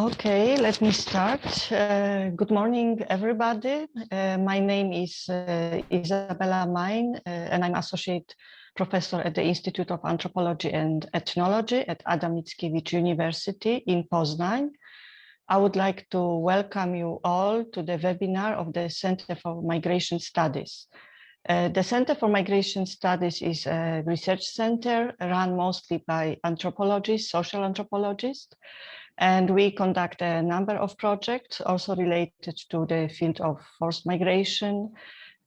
Okay, let me start. Good morning, everybody. My name is Izabela Main, and I'm Associate Professor at the Institute of Anthropology and Ethnology at Adam Mickiewicz University in Poznań. I would like to welcome you all to the webinar of the Center for Migration Studies. The Center for Migration Studies is a research center run mostly by anthropologists, social anthropologists, and we conduct a number of projects also related to the field of forced migration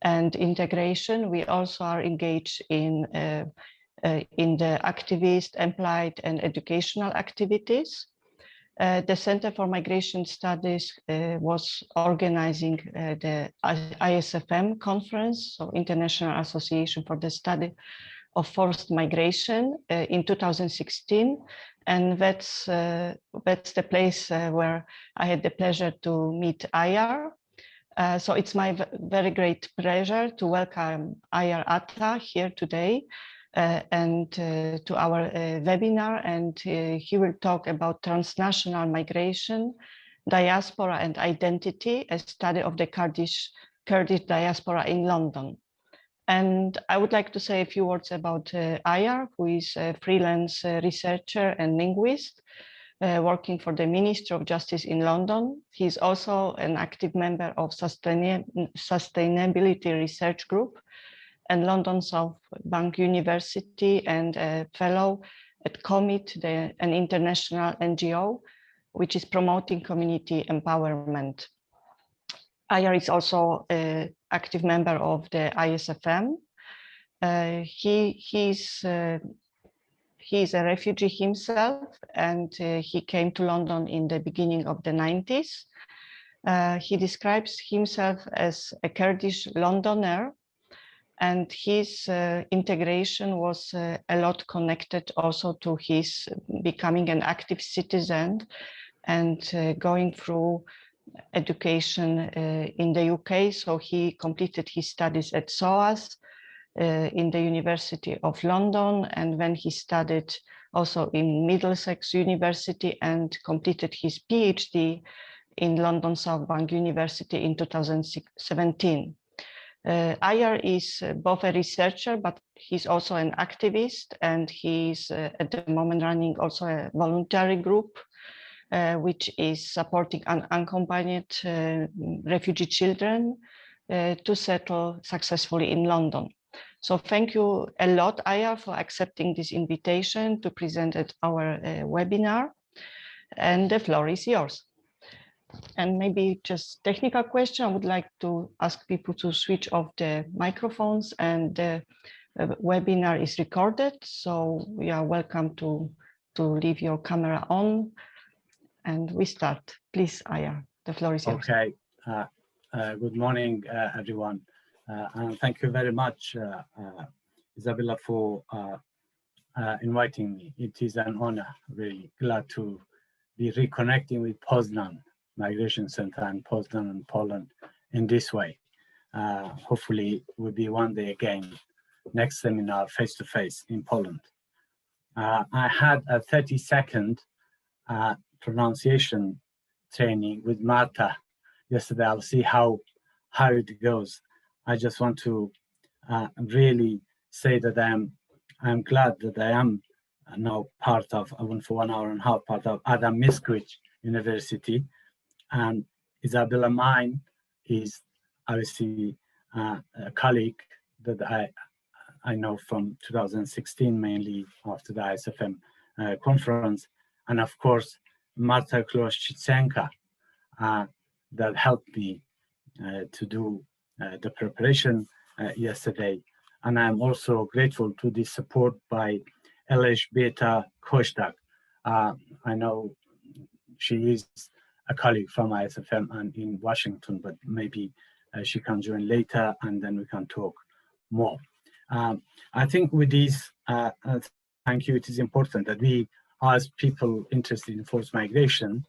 and integration. We also are engaged in the activist, applied, and educational activities. The Center for Migration Studies was organizing the IASFM conference, so International Association for the Study of Forced Migration, in 2016, and that's the place where I had the pleasure to meet Ayar. So it's my very great pleasure to welcome Ayar Ata here today and to our webinar, and he will talk about transnational migration, diaspora and identity, a study of the Kurdish diaspora in London. And I would like to say a few words about Ayar, who is a freelance researcher and linguist working for the Ministry of Justice in London. He's also an active member of Sustainability Research Group and London South Bank University, and a fellow at Commit, an international NGO, which is promoting community empowerment. Ayar is also an active member of the IASFM. He's a refugee himself, and he came to London in the beginning of the 90s. He describes himself as a Kurdish Londoner, and his integration was a lot connected also to his becoming an active citizen and going through education in the UK. So he completed his studies at SOAS in the University of London, and then he studied also in Middlesex University and completed his PhD in London South Bank University in 2017. Ayar is both a researcher, but he's also an activist, and he's at the moment running also a voluntary group which is supporting unaccompanied refugee children to settle successfully in London. So thank you a lot, Ayar, for accepting this invitation to present at our webinar, and the floor is yours. And maybe just technical question, I would like to ask people to switch off the microphones, and the webinar is recorded, so you are welcome to leave your camera on. And we start. Please, Ayar, the floor is yours. Okay. Good morning, everyone. And thank you very much, Isabella, for inviting me. It is an honor. Really glad to be reconnecting with Poznań Migration Center and Poznań and Poland in this way. Hopefully, we'll be one day again, next seminar face-to-face in Poland. I had a 30-second pronunciation training with Marta yesterday. I'll see how it goes. I just want to really say that I'm glad that I am now part of, for 1 hour and a half, part of Adam Mickiewicz University, and Isabella Main is obviously a colleague that I know from 2016, mainly after the IASFM conference, and of course Marta Kloszczycenka that helped me to do the preparation yesterday. And I'm also grateful to the support by Elżbieta Kośtak. I know she is a colleague from IASFM and in Washington, but maybe she can join later and then we can talk more. I think with this, thank you, it is important that we ask people interested in forced migration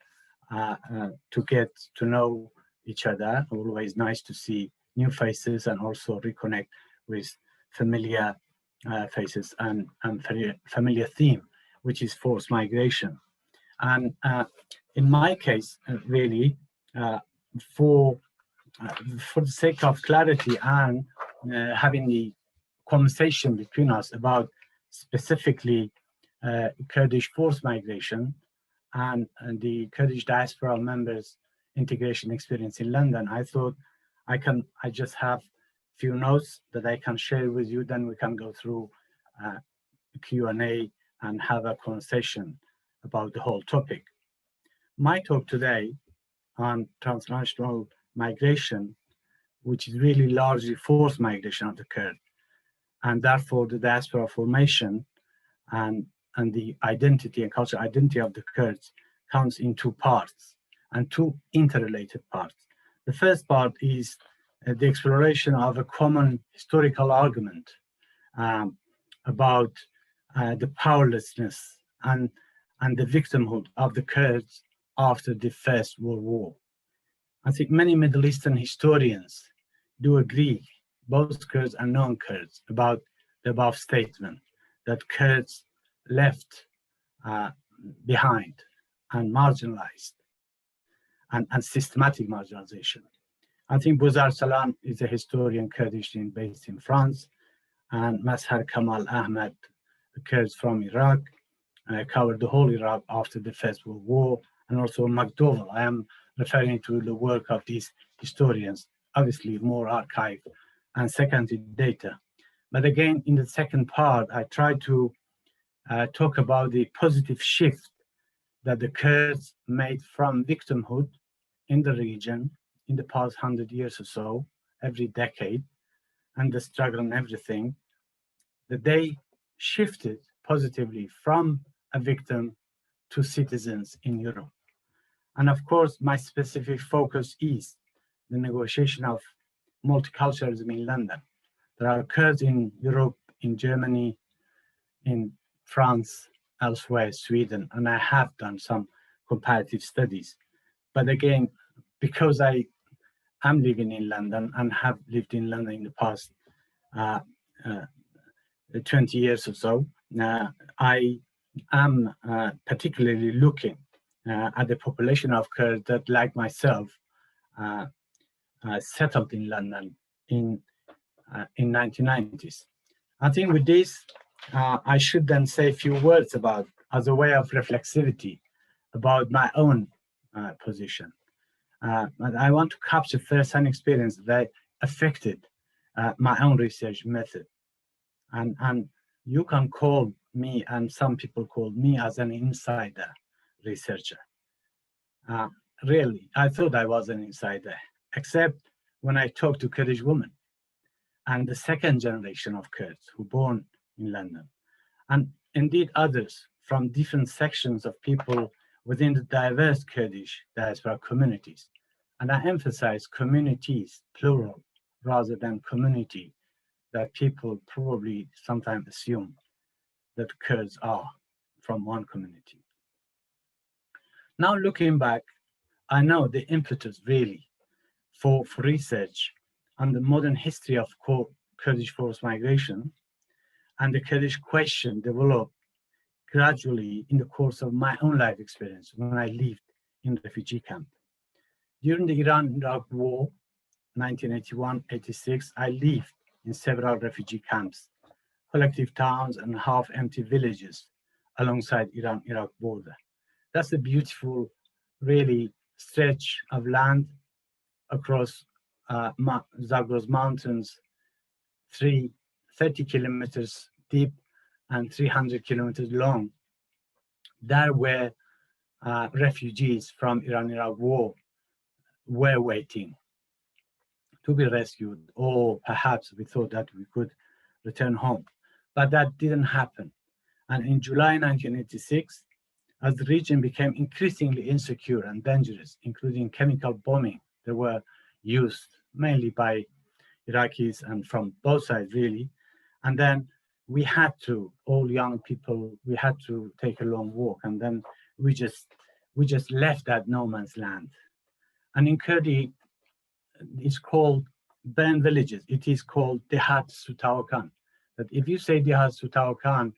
to get to know each other. Always nice to see new faces and also reconnect with familiar faces and familiar theme, which is forced migration. And in my case, really, for the sake of clarity and having the conversation between us about specifically Kurdish forced migration and the Kurdish diaspora members' integration experience in London, I thought I just have a few notes that I can share with you, then we can go through Q&A and have a conversation about the whole topic. My talk today on transnational migration, which is really largely forced migration of the Kurds, and therefore the diaspora formation and the identity and cultural identity of the Kurds comes in two parts, and two interrelated parts. The first part is the exploration of a common historical argument about the powerlessness and the victimhood of the Kurds after the First World War. I think many Middle Eastern historians do agree, both Kurds and non-Kurds, about the above statement, that Kurds left behind and marginalized, and systematic marginalization. I think Buzar Salam is a historian Kurdish based in France, and Mazhar Kamal Ahmed, Kurds from Iraq, covered the whole Iraq after the First World War, and also McDowell. I am referring to the work of these historians, obviously more archive and secondary data. But again, in the second part, I try to talk about the positive shift that the Kurds made from victimhood in the region in the past 100 years or so, every decade, and the struggle and everything, that they shifted positively from a victim to citizens in Europe. And of course, my specific focus is the negotiation of multiculturalism in London. There are Kurds in Europe, in Germany, in France, elsewhere, Sweden, and I have done some comparative studies. But again, because I am living in London and have lived in London in the past 20 years or so, I am particularly looking at the population of Kurds that, like myself, settled in London in 1990s. I think with this, I should then say a few words about, as a way of reflexivity, about my own position. But I want to capture first-hand experience that affected my own research method. And you can call me, and some people call me, as an insider researcher. Really, I thought I was an insider, except when I talked to Kurdish women and the second generation of Kurds who were born in London, and indeed others from different sections of people within the diverse Kurdish diaspora communities. And I emphasize communities, plural, rather than community, that people probably sometimes assume that Kurds are from one community. Now looking back, I know the impetus really for research on the modern history of Kurdish forced migration and the Kurdish question developed gradually in the course of my own life experience when I lived in refugee camp. During the Iran-Iraq War, 1981-86, I lived in several refugee camps, collective towns and half-empty villages alongside Iran-Iraq border. That's a beautiful, really, stretch of land across Zagros Mountains, 30 kilometers deep and 300 kilometers long. There were refugees from Iran-Iraq war were waiting to be rescued, or perhaps we thought that we could return home. But that didn't happen. And in July 1986, as the region became increasingly insecure and dangerous, including chemical bombing that were used mainly by Iraqis and from both sides really, and then we had to, all young people, we had to take a long walk, and then we just left that no man's land. And in Kurdi, it's called burned villages. It is called Dehat Sutawakan. That if you say Dehat Sutawakan,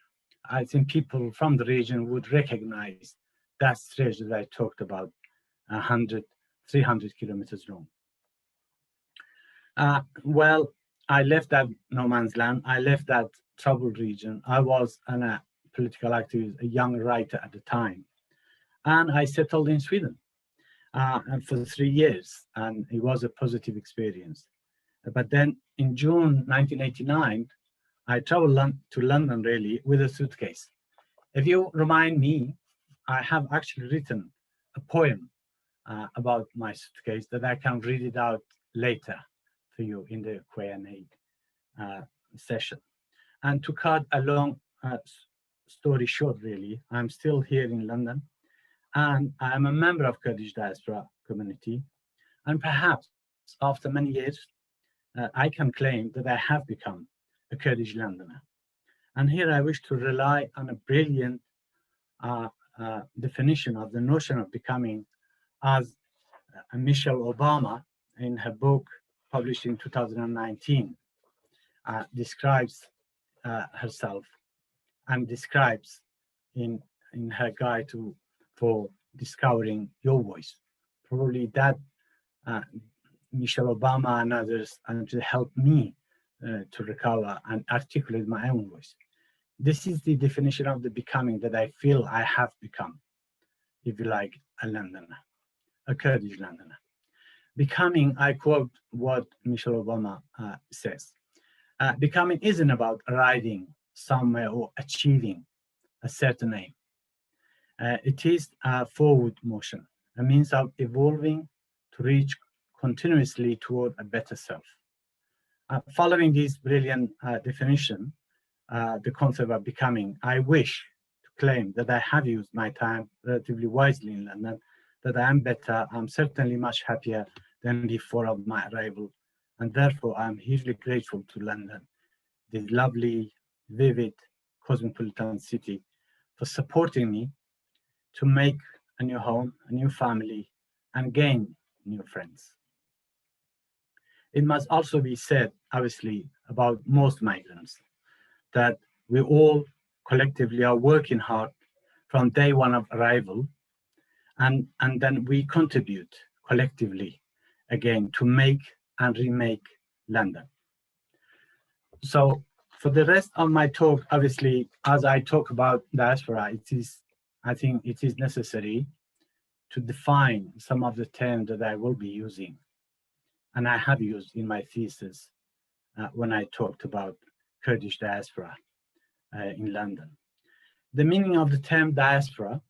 I think people from the region would recognize that stretch that I talked about, 300 kilometers long. Well, I left that no man's land. I left that troubled region. I was a political activist, a young writer at the time. And I settled in Sweden and for 3 years, and it was a positive experience. But then in June 1989, I traveled to London really with a suitcase. If you remind me, I have actually written a poem about my suitcase that I can read it out later for you in the Q&A session. And to cut a long story short, really, I'm still here in London, and I'm a member of Kurdish diaspora community. And perhaps after many years, I can claim that I have become a Kurdish Londoner. And here I wish to rely on a brilliant definition of the notion of becoming, as Michelle Obama, in her book published in 2019, describes herself and describes in her guide for discovering your voice. Probably that Michelle Obama and others actually helped me to recover and articulate my own voice. This is the definition of the becoming that I feel I have become, if you like, a Londoner, a Kurdish Londoner. Becoming, I quote what Michelle Obama says, becoming isn't about arriving somewhere or achieving a certain aim. It is a forward motion, a means of evolving to reach continuously toward a better self. Following this brilliant definition, the concept of becoming, I wish to claim that I have used my time relatively wisely in London, that I am better, I'm certainly much happier than before of my arrival, and therefore I'm hugely grateful to London, this lovely, vivid, cosmopolitan city, for supporting me to make a new home, a new family, and gain new friends. It must also be said, obviously, about most migrants, that we all collectively are working hard from day one of arrival, and then we contribute collectively again to make and remake London. So for the rest of my talk, obviously, as I talk about diaspora, I think it is necessary to define some of the terms that I will be using, and I have used in my thesis when I talked about Kurdish diaspora in London. The meaning of the term diaspora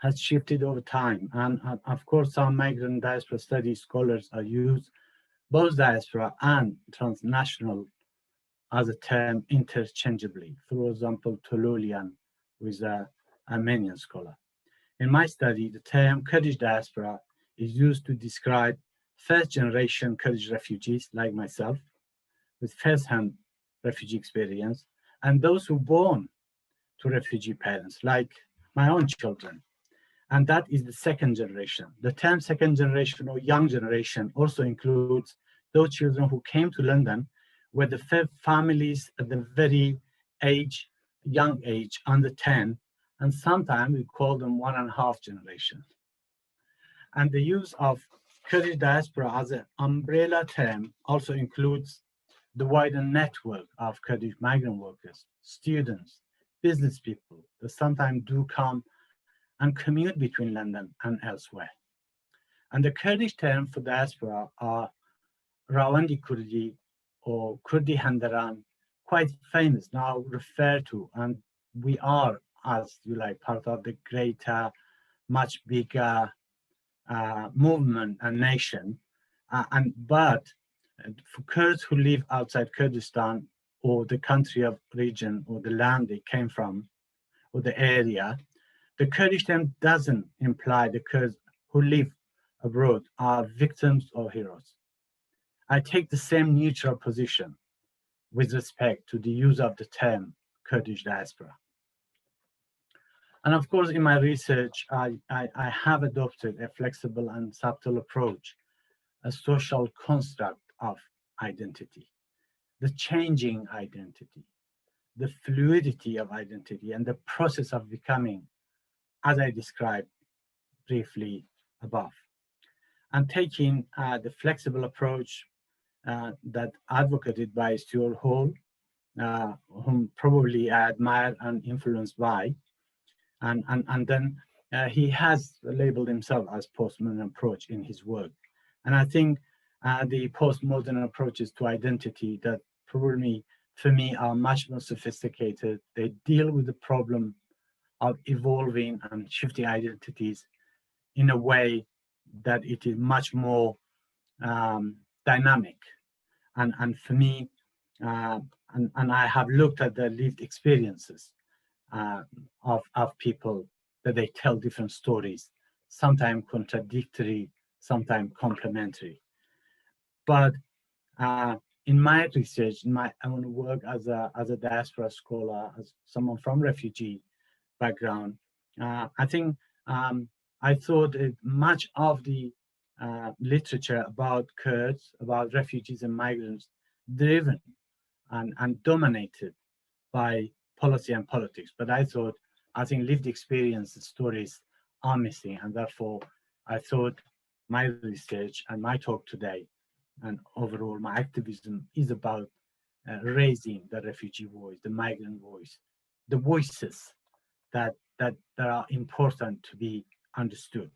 has shifted over time, and of course some migrant diaspora studies scholars are used both diaspora and transnational as a term interchangeably. For example, Tolulian with an Armenian scholar. In my study, the term Kurdish diaspora is used to describe first-generation Kurdish refugees like myself, with first-hand refugee experience, and those who were born to refugee parents, like my own children. And that is the second generation. The term second generation or young generation also includes those children who came to London where the families at the very young age, under 10, and sometimes we call them 1.5 generation. And the use of Kurdish diaspora as an umbrella term also includes the wider network of Kurdish migrant workers, students, business people that sometimes do come and commute between London and elsewhere. And the Kurdish term for diaspora are Rawandi Kurdi or Kurdi Handaran, quite famous, now referred to, and we are, as you like, part of the greater, much bigger movement and nation. But for Kurds who live outside Kurdistan or the country of region or the land they came from or the area, the Kurdish term doesn't imply the Kurds who live abroad are victims or heroes. I take the same neutral position with respect to the use of the term Kurdish diaspora. And of course, in my research, I have adopted a flexible and subtle approach, a social construct of identity, the changing identity, the fluidity of identity, and the process of becoming as I described briefly above. And taking the flexible approach that advocated by Stuart Hall, whom probably I admire and influenced by, and then he has labeled himself as postmodern approach in his work. And I think the postmodern approaches to identity that probably for me are much more sophisticated. They deal with the problem of evolving and shifting identities in a way that it is much more dynamic. And for me, and I have looked at the lived experiences of people, that they tell different stories, sometimes contradictory, sometimes complementary. But in my research, in my own work as a diaspora scholar, as someone from refugee background, I think I thought much of the literature about Kurds, about refugees and migrants, driven and dominated by policy and politics. But I think lived experience stories are missing, and therefore I thought my research and my talk today, and overall my activism, is about raising the refugee voice, the migrant voice, the voices that are important to be understood.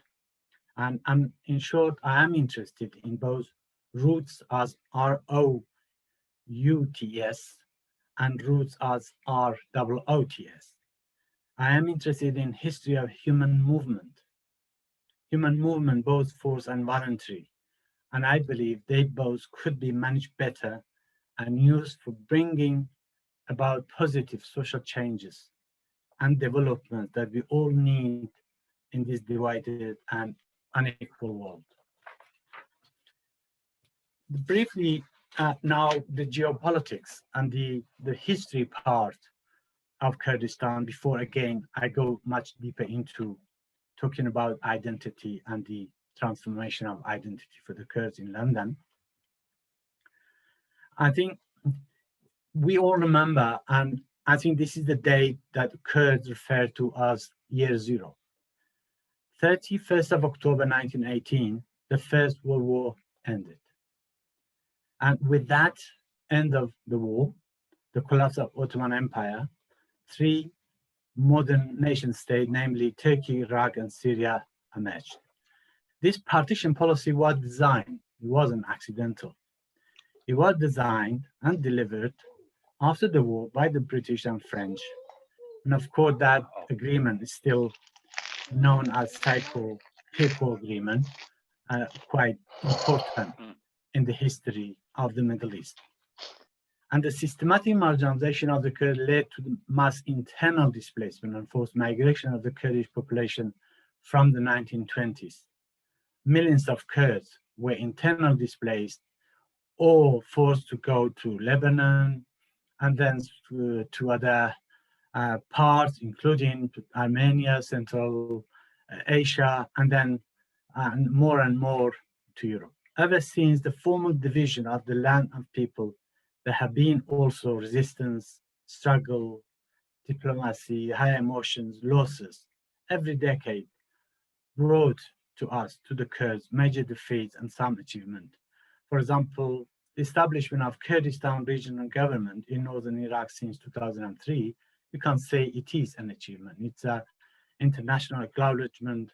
And in short, I am interested in both roots as ROUTS and roots as ROOTS. I am interested in history of human movement both forced and voluntary, and I believe they both could be managed better and used for bringing about positive social changes and development that we all need in this divided and unequal world. Briefly, now the geopolitics and the history part of Kurdistan, before again I go much deeper into talking about identity and the transformation of identity for the Kurds in London. I think we all remember, and I think this is the date that Kurds refer to as year zero. 31st of October 1918, the First World War ended. And with that end of the war, the collapse of Ottoman Empire, three modern nation states, namely Turkey, Iraq, and Syria, emerged. This partition policy was designed, it wasn't accidental. It was designed and delivered after the war by the British and French. And of course, that agreement is still known as Psycho-Pirko agreement, quite important in the history of the Middle East. And the systematic marginalization of the Kurds led to the mass internal displacement and forced migration of the Kurdish population from the 1920s. Millions of Kurds were internally displaced or forced to go to Lebanon and then to other parts, including Armenia, Central Asia, and then more and more to Europe. Ever since the formal division of the land and people, there have been also resistance, struggle, diplomacy, high emotions, losses. Every decade brought to us, to the Kurds, major defeats and some achievement. For example, the establishment of Kurdistan regional government in northern Iraq since 2003, you can say it is an achievement. It's an international acknowledgement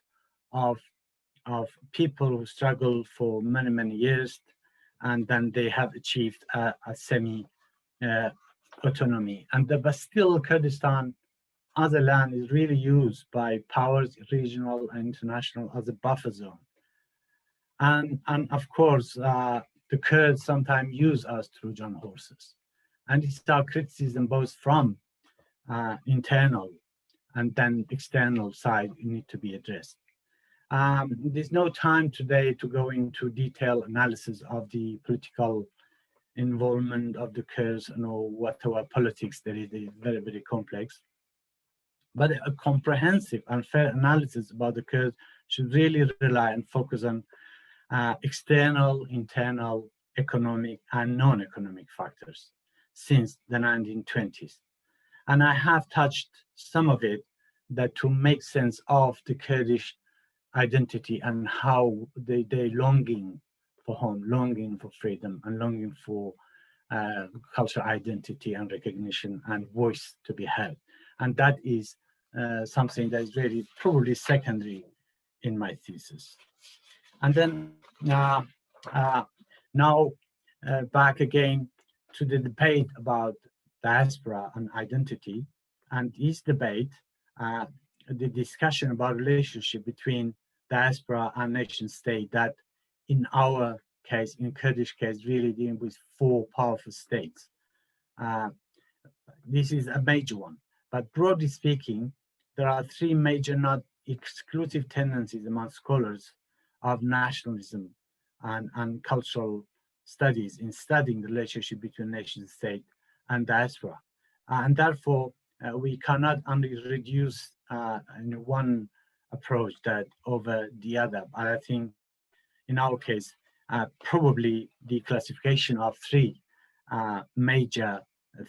of people who struggled for many, many years, and then they have achieved a semi-autonomy. But still, Kurdistan as a land is really used by powers, regional and international, as a buffer zone. And of course, the Kurds sometimes use us Trojan horses. And it's our criticism both from internal and then external side need to be addressed. There's no time today to go into detailed analysis of the political involvement of the Kurds or whatever politics that is very, very complex. But a comprehensive and fair analysis about the Kurds should really rely and focus on external, internal, economic, and non-economic factors since the 1920s. And I have touched some of it, that to make sense of the Kurdish identity and how they longing for home, longing for freedom, and longing for cultural identity and recognition and voice to be heard. And that is something that is really probably secondary in my thesis. And then now back again to the debate about diaspora and identity, and this debate, the discussion about relationship between diaspora and nation state, that in our case, in Kurdish case, really dealing with 4 powerful states. This is a major one, but broadly speaking, there are 3 major, not exclusive tendencies among scholars of nationalism and cultural studies in studying the relationship between nation state and diaspora. And therefore, we cannot only reduce in one approach that over the other. But I think in our case, probably the classification of 3 major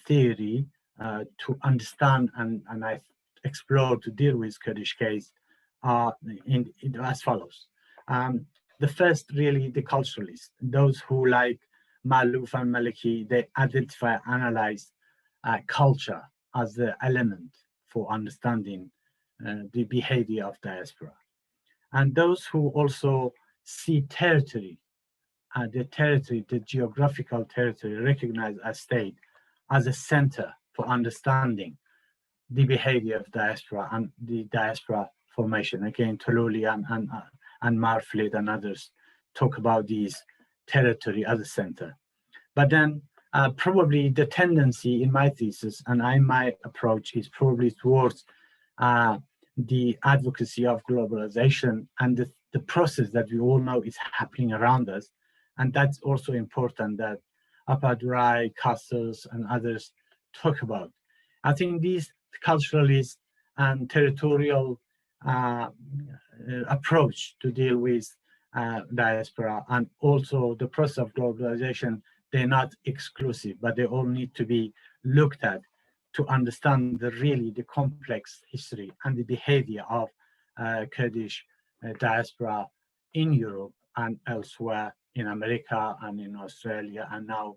theory to understand and I explore to deal with Kurdish case are as follows. The first, really, the culturalists, those who, like Malouf and Maliki, they identify, analyze culture as the element for understanding the behavior of diaspora. And those who also see territory, the geographical territory recognized as state, as a center for understanding the behavior of diaspora and the diaspora formation. Again, Toluli and Marflit and others talk about these territory as a center. But then probably the tendency in my thesis and my approach is probably towards the advocacy of globalization and the process that we all know is happening around us. And that's also important that Apadurai, Castos, and others talk about. I think these culturalist and territorial approach to deal with diaspora and also the process of globalization, they're not exclusive, but they all need to be looked at to understand the complex history and the behavior of Kurdish diaspora in Europe and elsewhere, in America and in Australia, and now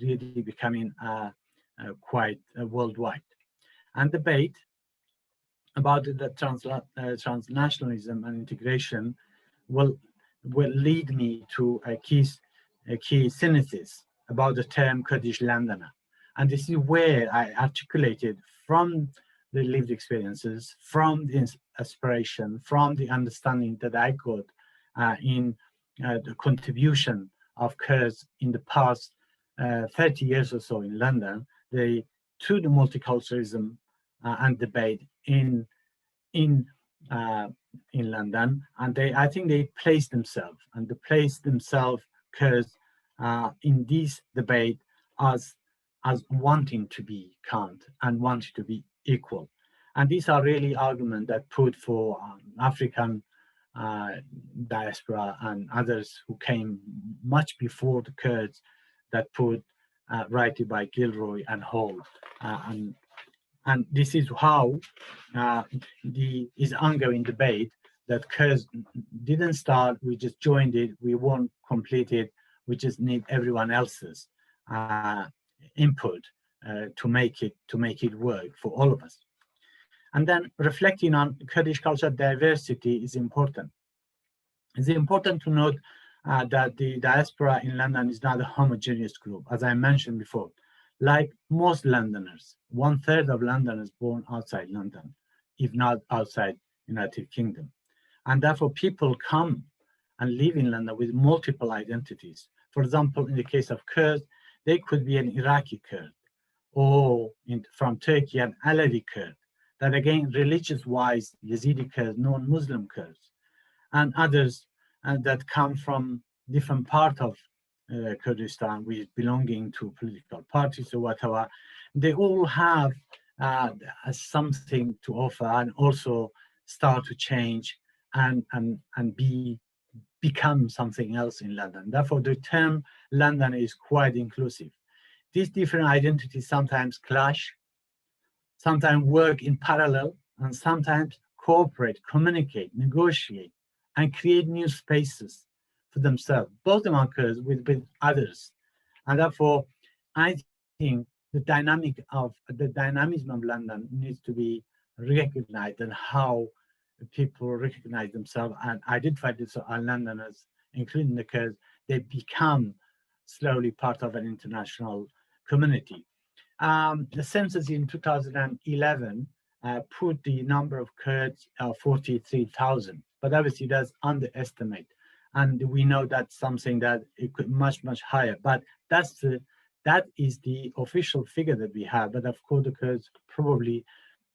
really becoming quite worldwide. And debate about the transnationalism and integration will lead me to a key synthesis about the term Kurdish landana. And this is where I articulated from the lived experiences, from the aspiration, from the understanding that I got in the contribution of Kurds in the past 30 years or so in London, to the multiculturalism and debate in London, and I think they placed themselves Kurds in this debate as wanting to be count and wanting to be equal. And these are really arguments that put for African diaspora and others who came much before the Kurds, that put rightly by Gilroy and Hall. And this is how is ongoing debate that Kurds didn't start, we just joined it, we won't complete it, we just need everyone else's input to make it work for all of us. And then reflecting on Kurdish cultural diversity is important. It's important to note that the diaspora in London is not a homogeneous group, as I mentioned before. Like most Londoners, 1/3 of Londoners born outside London, if not outside United Kingdom. And therefore people come and live in London with multiple identities. For example, in the case of Kurds, they could be an Iraqi Kurd, or from Turkey, an Alawi Kurd, that again, religious-wise, Yazidi Kurds, non-Muslim Kurds, and others that come from different parts of Kurdistan, with belonging to political parties or whatever. They all have something to offer and also start to change and become something else in London. Therefore, the term London is quite inclusive. These different identities sometimes clash, sometimes work in parallel, and sometimes cooperate, communicate, negotiate, and create new spaces for themselves, both among Kurds with others. And therefore, I think the dynamism of London needs to be recognized, and how people recognize themselves and identify themselves as Londoners, including the Kurds. They become slowly part of an international community. The census in 2011 put the number of Kurds 43,000, but obviously that's underestimate, and we know that's something that it could much higher. But that is the official figure that we have. But of course, the Kurds probably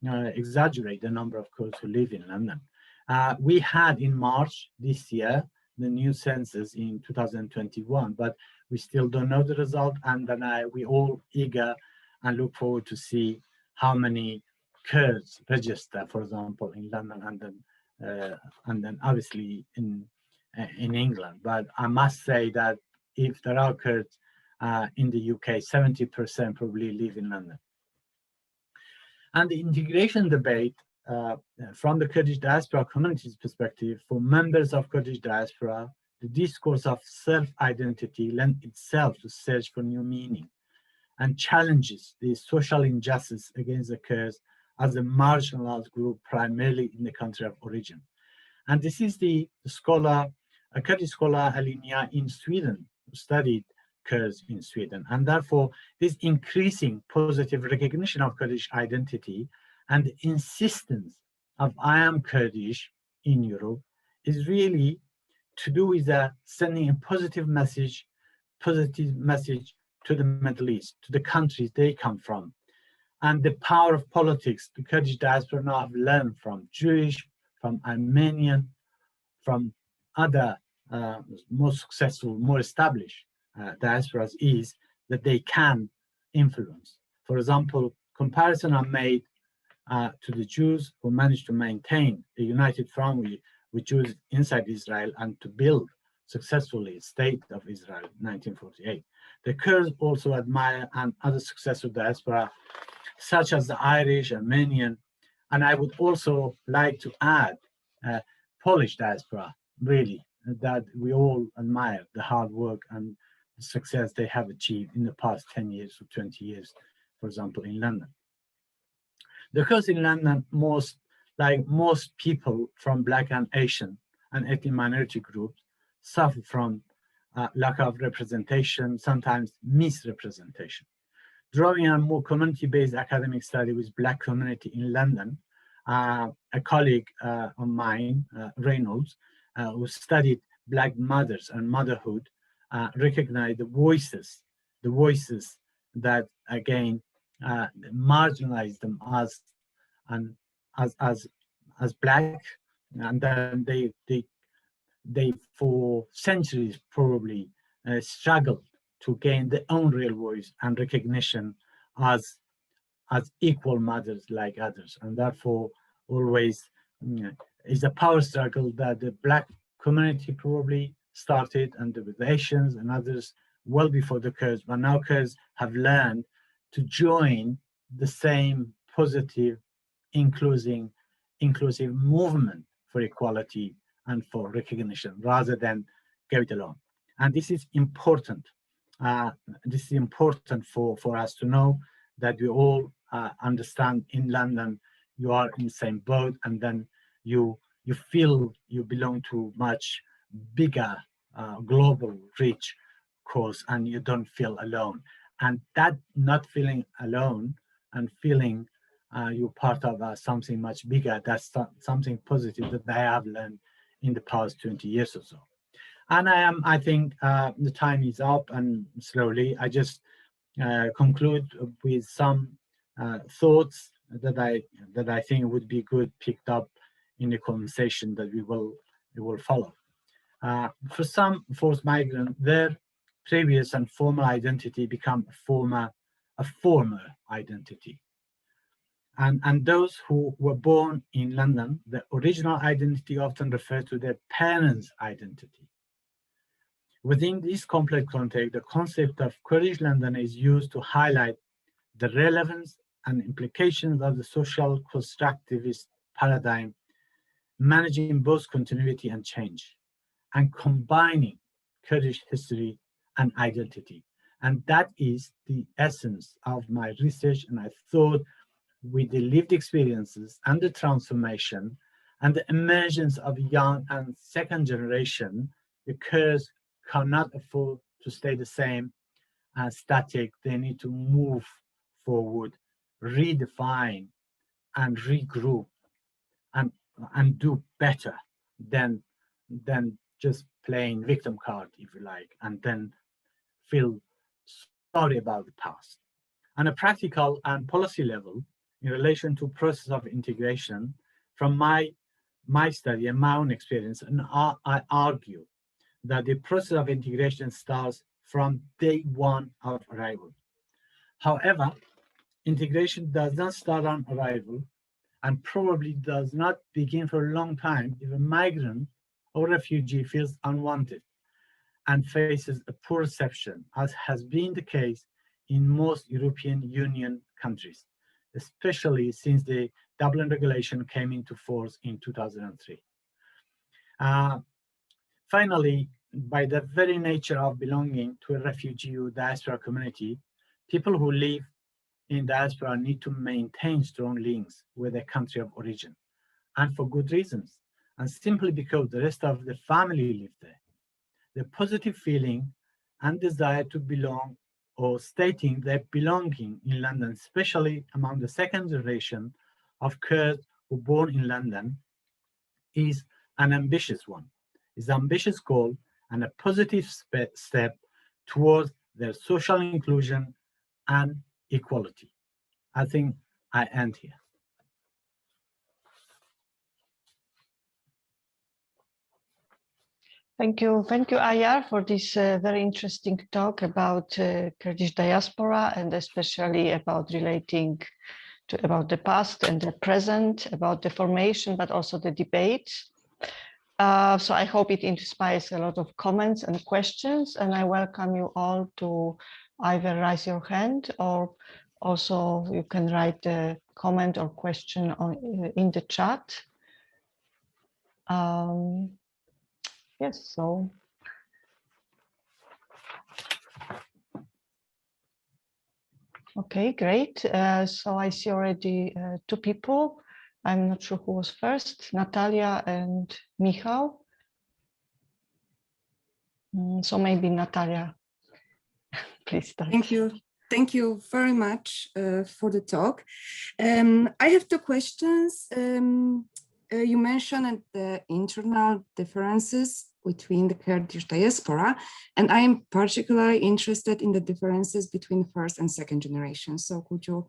exaggerate the number of Kurds who live in London. We had in March this year the new census in 2021, but we still don't know the result, and then we all eager and look forward to see how many Kurds register, for example, in London, and then obviously in England. But I must say that if there are Kurds in the UK, 70% probably live in London. And the integration debate from the Kurdish diaspora community's perspective, for members of Kurdish diaspora, the discourse of self-identity lends itself to search for new meaning and challenges the social injustice against the Kurds as a marginalized group, primarily in the country of origin. And this is a Kurdish scholar, Alina, in Sweden, who studied Kurds in Sweden. And therefore, this increasing positive recognition of Kurdish identity and the insistence of I am Kurdish in Europe is really to do with sending a positive message to the Middle East, to the countries they come from. And the power of politics, the Kurdish diaspora now have learned from Jewish, from Armenian, from other more successful, more established diasporas, is that they can influence. For example, comparisons are made to the Jews who managed to maintain a united front with Jews inside Israel and to build successfully state of Israel in 1948. The Kurds also admire and other successful diaspora, such as the Irish, Armenian, and I would also like to add Polish diaspora, really, that we all admire the hard work and the success they have achieved in the past 10 years or 20 years, for example, in London. The Kurds in London, like most people from Black and Asian and ethnic minority groups, suffer from lack of representation, sometimes misrepresentation. Drawing on more community-based academic study with Black community in London, a colleague of mine, Reynolds, who studied Black mothers and motherhood, recognized the voices that again marginalize them as Black, and then they for centuries probably struggled to gain their own real voice and recognition as equal mothers like others. And therefore always is a power struggle that the Black community probably started, and with the Asians and others well before the Kurds, but now Kurds have learned to join the same positive, inclusive movement for equality and for recognition, rather than go it alone. And this is important. This is important for us to know that we all understand in London you are in the same boat, and then you feel you belong to much bigger global rich cause, and you don't feel alone. And that not feeling alone and feeling you're part of something much bigger, that's something positive that I have learned in the past 20 years or so. And I think the time is up, and slowly I just conclude with some thoughts that I think would be good picked up in the conversation that we will follow. For some forced migrants, their previous and former identity become a former identity. And those who were born in London, the original identity often refers to their parents' identity. Within this complex context, the concept of Kurdish London is used to highlight the relevance and implications of the social constructivist paradigm, managing both continuity and change, and combining Kurdish history and identity. And that is the essence of my research. And I thought with the lived experiences and the transformation and the emergence of young and second generation, the Kurds cannot afford to stay the same and static. They need to move forward, redefine and regroup and do better than just playing victim card, if you like, and then feel sorry about the past. On a practical and policy level, in relation to process of integration, from my study and my own experience, and I argue that the process of integration starts from day one of arrival. However, integration does not start on arrival and probably does not begin for a long time if a migrant or refugee feels unwanted and faces a poor reception, as has been the case in most European Union countries, especially since the Dublin regulation came into force in 2003. Finally, by the very nature of belonging to a refugee or diaspora community, people who live in diaspora need to maintain strong links with their country of origin, and for good reasons, and simply because the rest of the family live there. The positive feeling and desire to belong, or stating their belonging in London, especially among the second generation of Kurds who were born in London, is an ambitious one. It's an ambitious goal and a positive step towards their social inclusion and equality. I think I end here. Thank you, Ayar, for this very interesting talk about Kurdish diaspora, and especially about relating about the past and the present, about the formation, but also the debate. So I hope it inspires a lot of comments and questions, and I welcome you all to either raise your hand, or also you can write a comment or question in the chat. Yes, so. Okay, great. So I see already two people. I'm not sure who was first, Natalia and Michał. So maybe Natalia, please start. Thank you. Thank you very much for the talk. I have two questions. You mentioned the internal differences between the Kurdish diaspora, and I am particularly interested in the differences between first and second generation. So could you,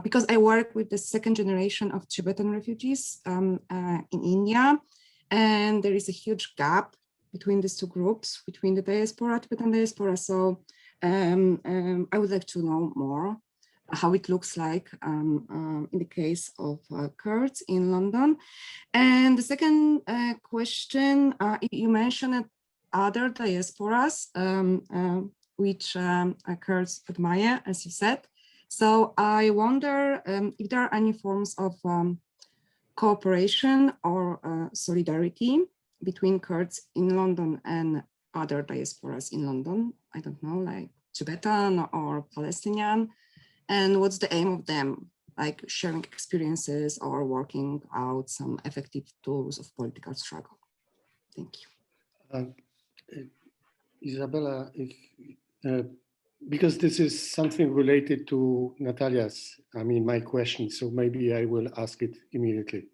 because I work with the second generation of Tibetan refugees in India, and there is a huge gap between these two groups, between the diaspora, Tibetan diaspora. So I would like to know more how it looks like in the case of Kurds in London. And the second question, you mentioned other diasporas, which Kurds admire, as you said. So I wonder if there are any forms of cooperation or solidarity between Kurds in London and other diasporas in London. I don't know, like Tibetan or Palestinian. And what's the aim of them, like sharing experiences or working out some effective tools of political struggle? Thank you. Isabella, because this is something related to Natalia's, my question, so maybe I will ask it immediately.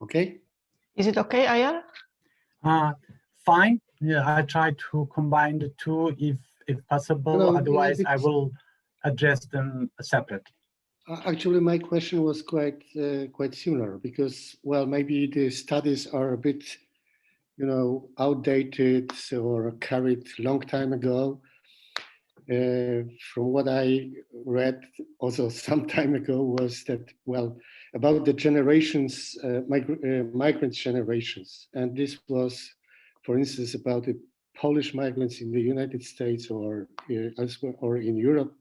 Okay? Is it okay, Ayar? Fine. Yeah, I try to combine the two if possible. No, otherwise, I will address them separately. Actually, my question was quite similar because, well, maybe the studies are a bit, outdated or carried a long time ago. From what I read also some time ago was that, well, about the generations, migrant generations. And this was, for instance, about the Polish migrants in the United States or elsewhere or in Europe.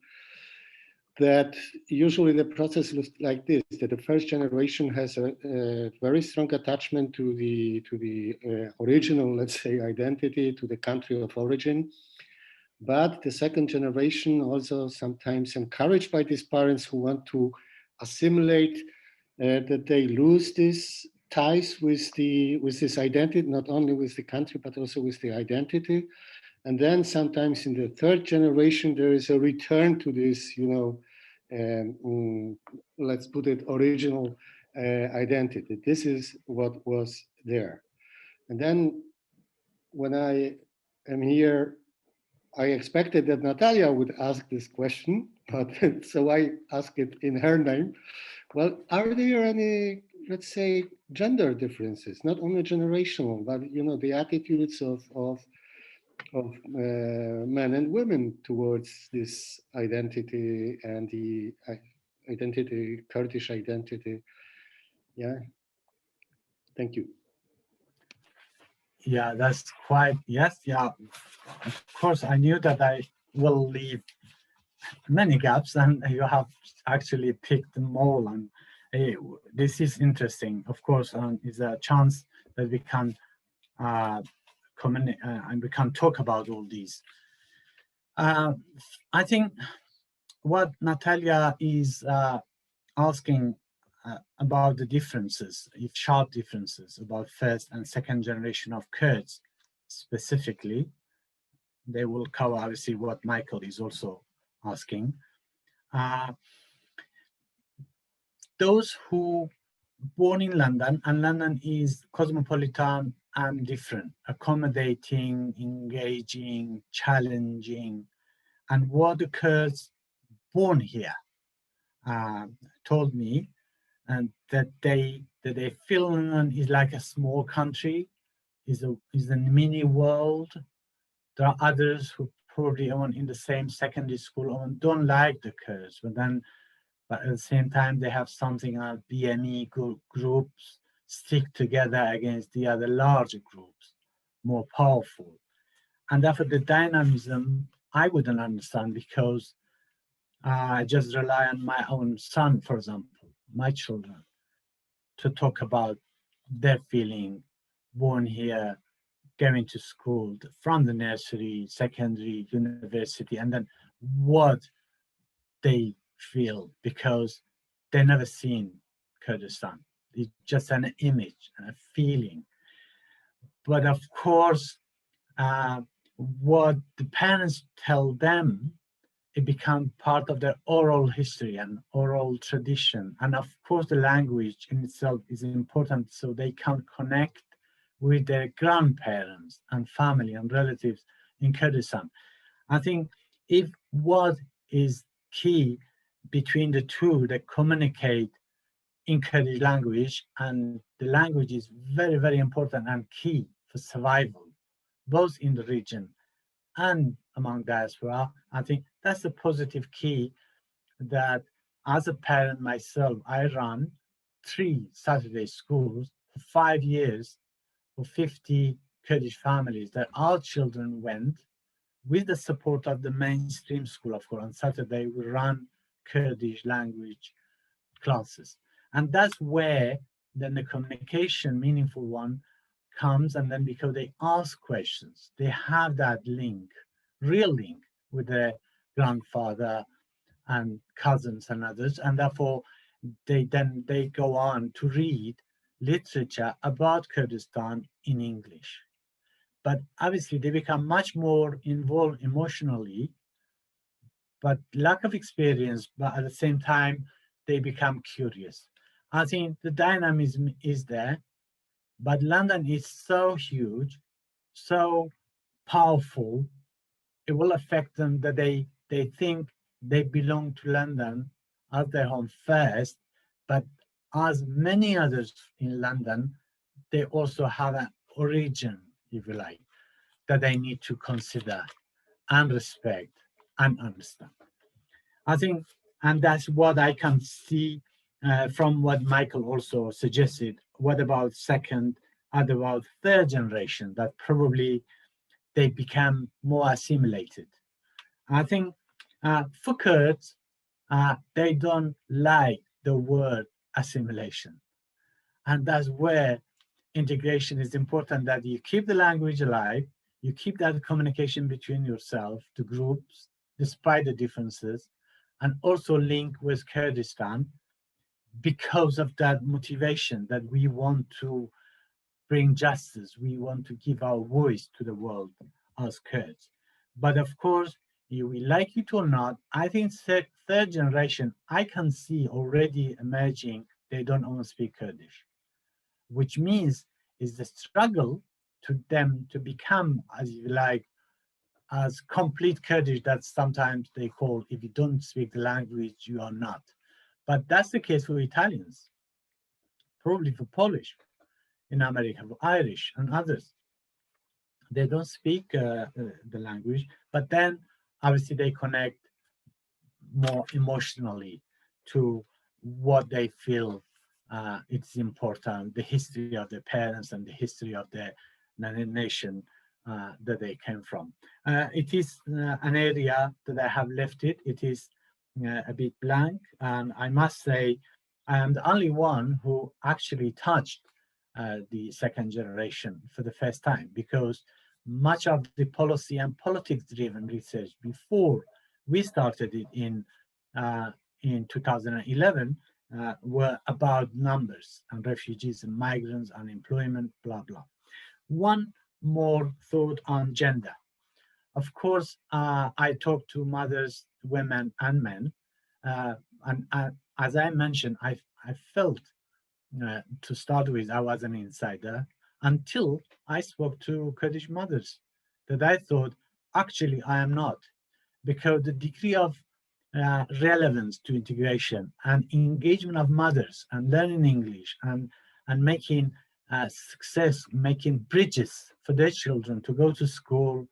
that usually the process looks like this, that the first generation has a very strong attachment to the original, let's say, identity, to the country of origin. But the second generation, also sometimes encouraged by these parents who want to assimilate, that they lose these ties with this identity, not only with the country, but also with the identity. And then sometimes in the third generation, there is a return to this, let's put it, original identity. This is what was there. And then when I am here, I expected that Natalia would ask this question, but so I ask it in her name. Well, are there any, let's say, gender differences, not only generational, but the attitudes of men and women towards this identity and the identity, Kurdish identity? Yeah. Thank you. Yeah, that's quite, yes, yeah. Of course, I knew that I will leave many gaps, and you have actually picked them all. And this is interesting, of course, is a chance that we can communicate and we can talk about all these. I think what Natalia is asking about the differences, if sharp differences about first and second generation of Kurds specifically, they will cover obviously what Michael is also asking. Those who born in London, and London is cosmopolitan and different, accommodating, engaging, challenging, and what the Kurds born here told me, and that they feel London is like a small country, is a mini world. There are others who probably in the same secondary school don't like the Kurds, but at the same time they have something like BME groups stick together against the other larger groups, more powerful. And therefore the dynamism I wouldn't understand, because I just rely on my own son, for example, my children, to talk about their feeling, born here, going to school, from the nursery, secondary, university, and then what they feel, because they've never seen Kurdistan. It's just an image and a feeling. But of course, what the parents tell them, it becomes part of their oral history and oral tradition. And of course, the language in itself is important, so they can connect with their grandparents and family and relatives in Kurdistan. I think if what is key between the two, that communicate in Kurdish language, and the language is very, very important and key for survival, both in the region and among diaspora. I think that's a positive key that as a parent myself, I run 3 Saturday schools for 5 years for 50 Kurdish families that our children went with the support of the mainstream school. Of course, on Saturday we run Kurdish language classes. And that's where then the communication, meaningful one, comes, and then because they ask questions, they have that link, real link with their grandfather and cousins and others, and therefore they go on to read literature about Kurdistan in English. But obviously they become much more involved emotionally, but lack of experience, but at the same time, they become curious. I think the dynamism is there, but London is so huge, so powerful, it will affect them that they think they belong to London as their home first, but as many others in London, they also have an origin, if you like, that they need to consider and respect and understand. I think, and that's what I can see from what Michael also suggested. What about second and about third generation, that probably they become more assimilated? I think for Kurds, they don't like the word assimilation. And that's where integration is important, that you keep the language alive, you keep that communication between yourself, the groups, despite the differences, and also link with Kurdistan because of that motivation that we want to bring justice, we want to give our voice to the world as Kurds. But of course, we like it or not, I think third generation, I can see already emerging, they don't only speak Kurdish, which means is the struggle to them to become, as you like, as complete Kurdish that sometimes they call, if you don't speak the language, you are not. But that's the case for Italians, probably for Polish in America, for Irish and others. They don't speak the language, but then obviously they connect more emotionally to what they feel it's important, the history of their parents and the history of the nation that they came from. It is an area that I have left it. It is a bit blank, and I must say I am the only one who actually touched the second generation for the first time, because much of the policy and politics-driven research before we started it in 2011 were about numbers and refugees and migrants, unemployment, blah, blah. One more thought on gender. Of course, I talk to mothers, women, and men. And as I mentioned, I felt, to start with, I was an insider until I spoke to Kurdish mothers that I thought, actually, I am not. Because the degree of relevance to integration and engagement of mothers and learning English and making success, making bridges for their children to go to school,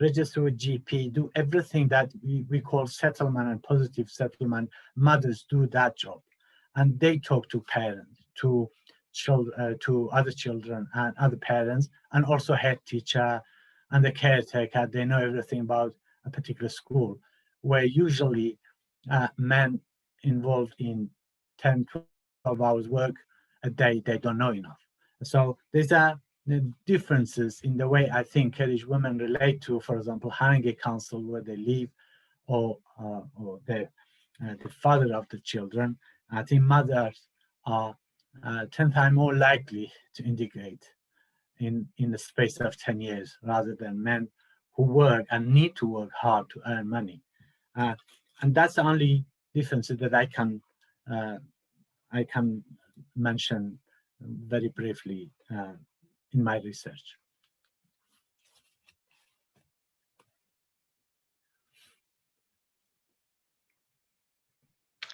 register with GP, do everything that we call settlement and positive settlement. Mothers do that job, and they talk to parents, to children, to other children and other parents, and also head teacher and the caretaker. They know everything about a particular school, where usually men involved in 10, 12 hours work a day, they don't know enough. So there's differences in the way I think Kurdish women relate to, for example, having a council where they live, or the father of the children. I think mothers are 10 times more likely to integrate in the space of 10 years rather than men who work and need to work hard to earn money. And that's the only difference that I can mention very briefly in my research.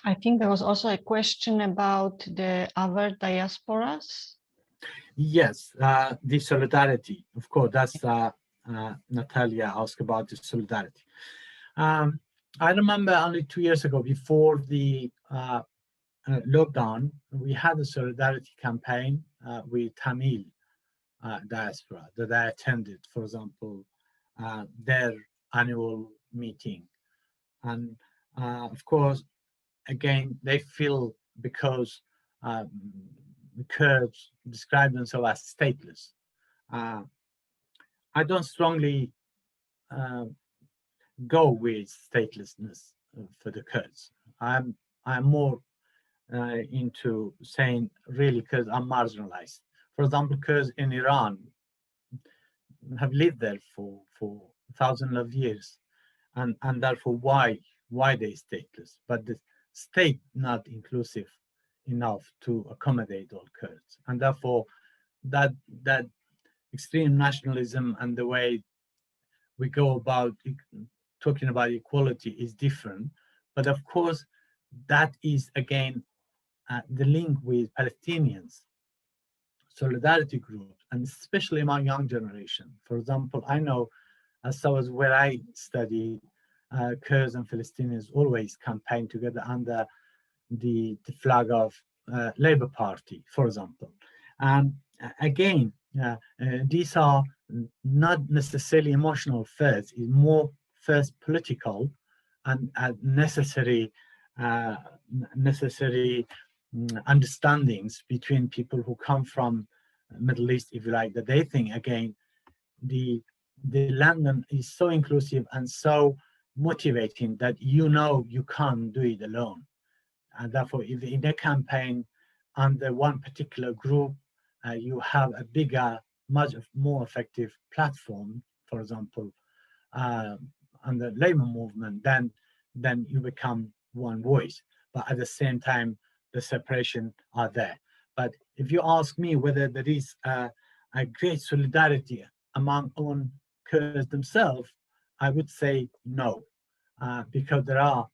I think there was also a question about the other diasporas. Yes, the solidarity, of course, that's Natalia asked about the solidarity. I remember only 2 years ago, before the lockdown, we had a solidarity campaign with Tamil diaspora that I attended, for example, their annual meeting. And of course, again, they feel, because the Kurds describe themselves as stateless. I don't strongly go with statelessness for the Kurds. I'm more into saying, really, Kurds are marginalized. For example, Kurds in Iran have lived there for thousands of years, and therefore why they stateless? But the state not inclusive enough to accommodate all Kurds, and therefore that extreme nationalism and the way we go about talking about equality is different. But of course, that is again the link with Palestinians, solidarity groups, and especially among young generation. For example, I know, as far as where I studied, Kurds and Palestinians always campaign together under the flag of Labour Party, for example. And again, these are not necessarily emotional first, it's more first political and necessary necessary understandings between people who come from Middle East, if you like, that they think again the London is so inclusive and so motivating that you can't do it alone. And therefore, if in a campaign under one particular group, you have a bigger, much more effective platform, for example, under labor movement, then you become one voice. But at the same time, the separation are there. But if you ask me whether there is a great solidarity among own Kurds themselves, I would say no, because there are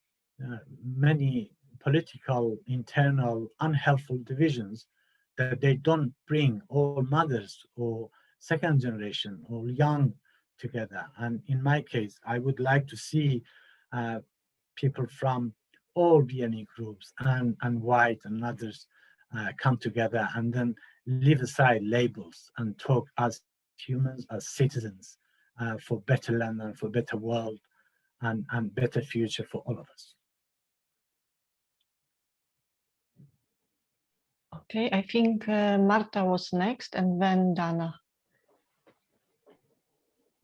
many political, internal, unhelpful divisions that they don't bring all mothers or second generation or young together. And in my case, I would like to see people from all BNE groups and white and others come together and then leave aside labels and talk as humans, as citizens, for better land and for better world and better future for all of us. Okay, I think Marta was next and then Dana.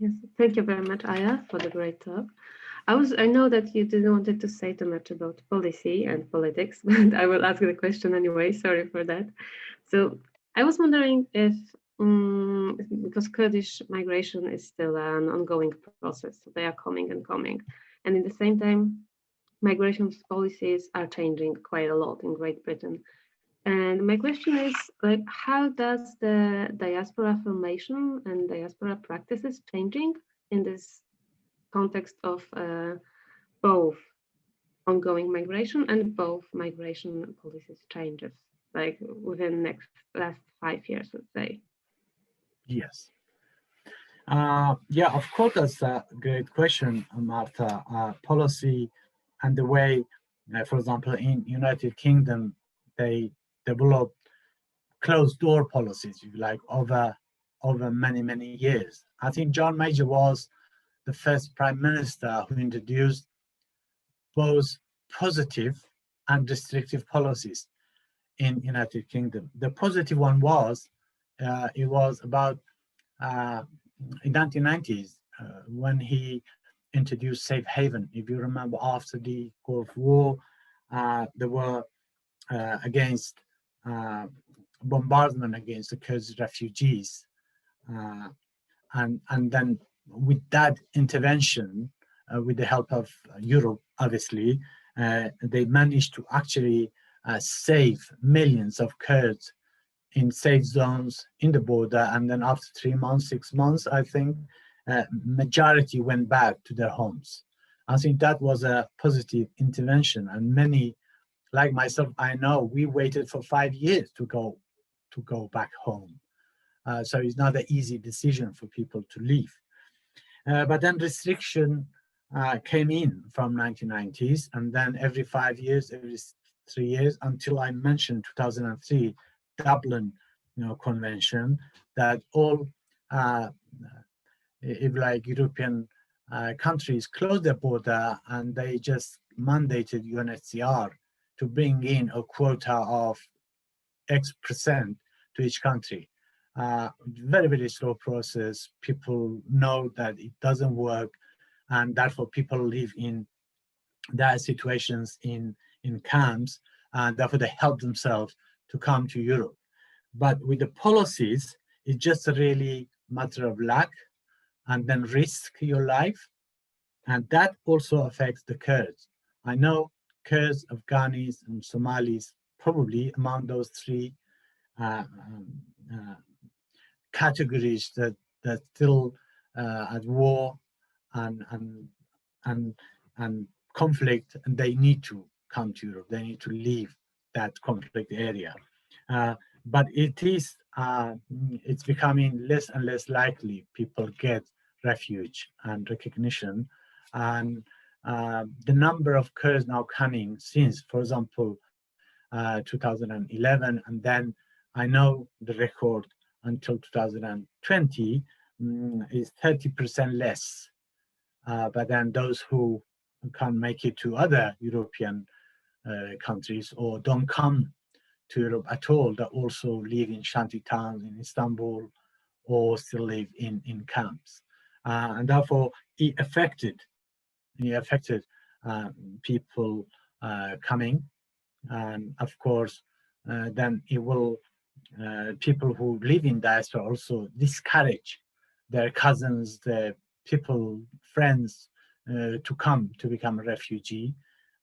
Yes, thank you very much, Ayar, for the great talk. I know that you didn't want to say too much about policy and politics, but I will ask the question anyway. Sorry for that. So I was wondering if, because Kurdish migration is still an ongoing process, so they are coming and coming, and at the same time, migration policies are changing quite a lot in Great Britain. And my question is, like, how does the diaspora formation and diaspora practices changing in this context of both ongoing migration and both migration policies changes, like within the last 5 years, let's say? Yes. Yeah, of course, that's a great question, Marta. Policy and the way, for example, in United Kingdom, they developed closed door policies, if you like, over many years. I think John Major was the first prime minister who introduced both positive and restrictive policies in United Kingdom. The positive one was, it was about in 1990s when he introduced safe haven. If you remember, after the Gulf War, there were against bombardment against the Kurdish refugees, and then with that intervention, with the help of Europe, obviously, they managed to actually save millions of Kurds in safe zones in the border, and then after 3 months, 6 months, I think, majority went back to their homes. I think that was a positive intervention, and many, like myself, I know we waited for 5 years to go back home. So it's not an easy decision for people to leave. But then restriction came in from 1990s, and then every 5 years, every 3 years, until I mentioned 2003 Dublin, Convention, that all, if like European countries closed their border, and they just mandated UNHCR to bring in a quota of X% to each country. Very slow process. People know that it doesn't work, and therefore people live in their situations in camps, and therefore they help themselves to come to Europe. But with the policies, it's just a really matter of luck, and then risk your life, and that also affects the Kurds. I know Kurds, Afghanis, and Somalis, probably among those three categories that still at war and conflict, and they need to come to Europe. They need to leave that conflict area. But it's becoming less and less likely people get refuge and recognition. And the number of Kurds now coming since, for example, 2011, and then I know the record until 2020 is 30% less. But then those who can't make it to other European countries or don't come to Europe at all, that also live in shanty towns in Istanbul or still live in camps. And therefore, it affected people coming. And of course, then it will, people who live in diaspora also discourage their cousins, their people, friends to come to become a refugee.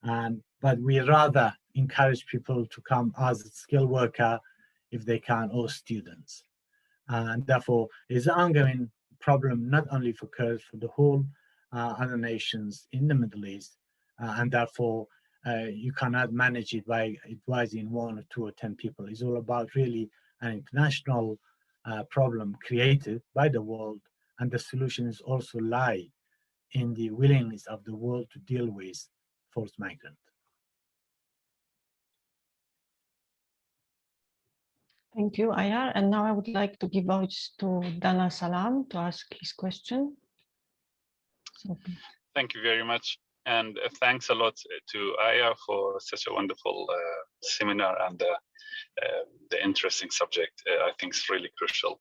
But we rather encourage people to come as a skilled worker if they can, or students. And therefore, it's an ongoing problem, not only for Kurds, for the whole other nations in the Middle East. And therefore, you cannot manage it by advising 1 or 2 or 10 people. It's all about really an international problem created by the world, and the solutions also lie in the willingness of the world to deal with forced migrants. Thank you, Ayar. And now I would like to give voice to Dana Salam to ask his question. Thank you very much. And thanks a lot to Ayar for such a wonderful seminar, and the interesting subject. I think is really crucial.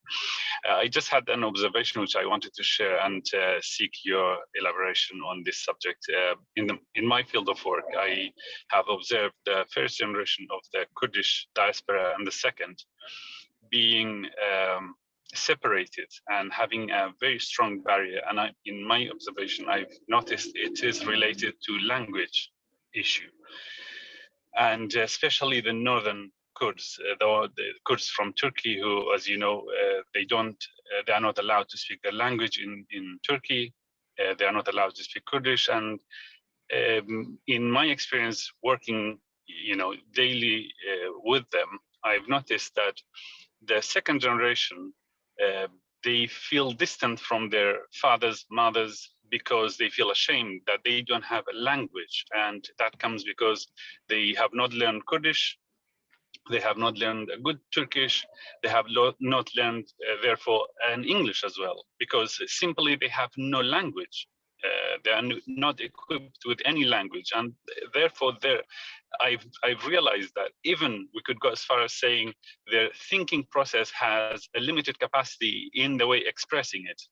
I just had an observation which I wanted to share and seek your elaboration on this subject. In my field of work, I have observed the first generation of the Kurdish diaspora and the second being separated and having a very strong barrier. And in my observation, I've noticed it is related to language issue, and especially the northern Kurds, the Kurds from Turkey, who, as you know, they are not allowed to speak the language in Turkey. They are not allowed to speak Kurdish. And in my experience working, daily with them, I've noticed that the second generation, they feel distant from their fathers, mothers, because they feel ashamed that they don't have a language. And that comes because they have not learned Kurdish, they have not learned a good Turkish, they have not learned, therefore, an English as well, because simply they have no language. They are not equipped with any language. And therefore, I've realized that even we could go as far as saying their thinking process has a limited capacity in the way expressing it.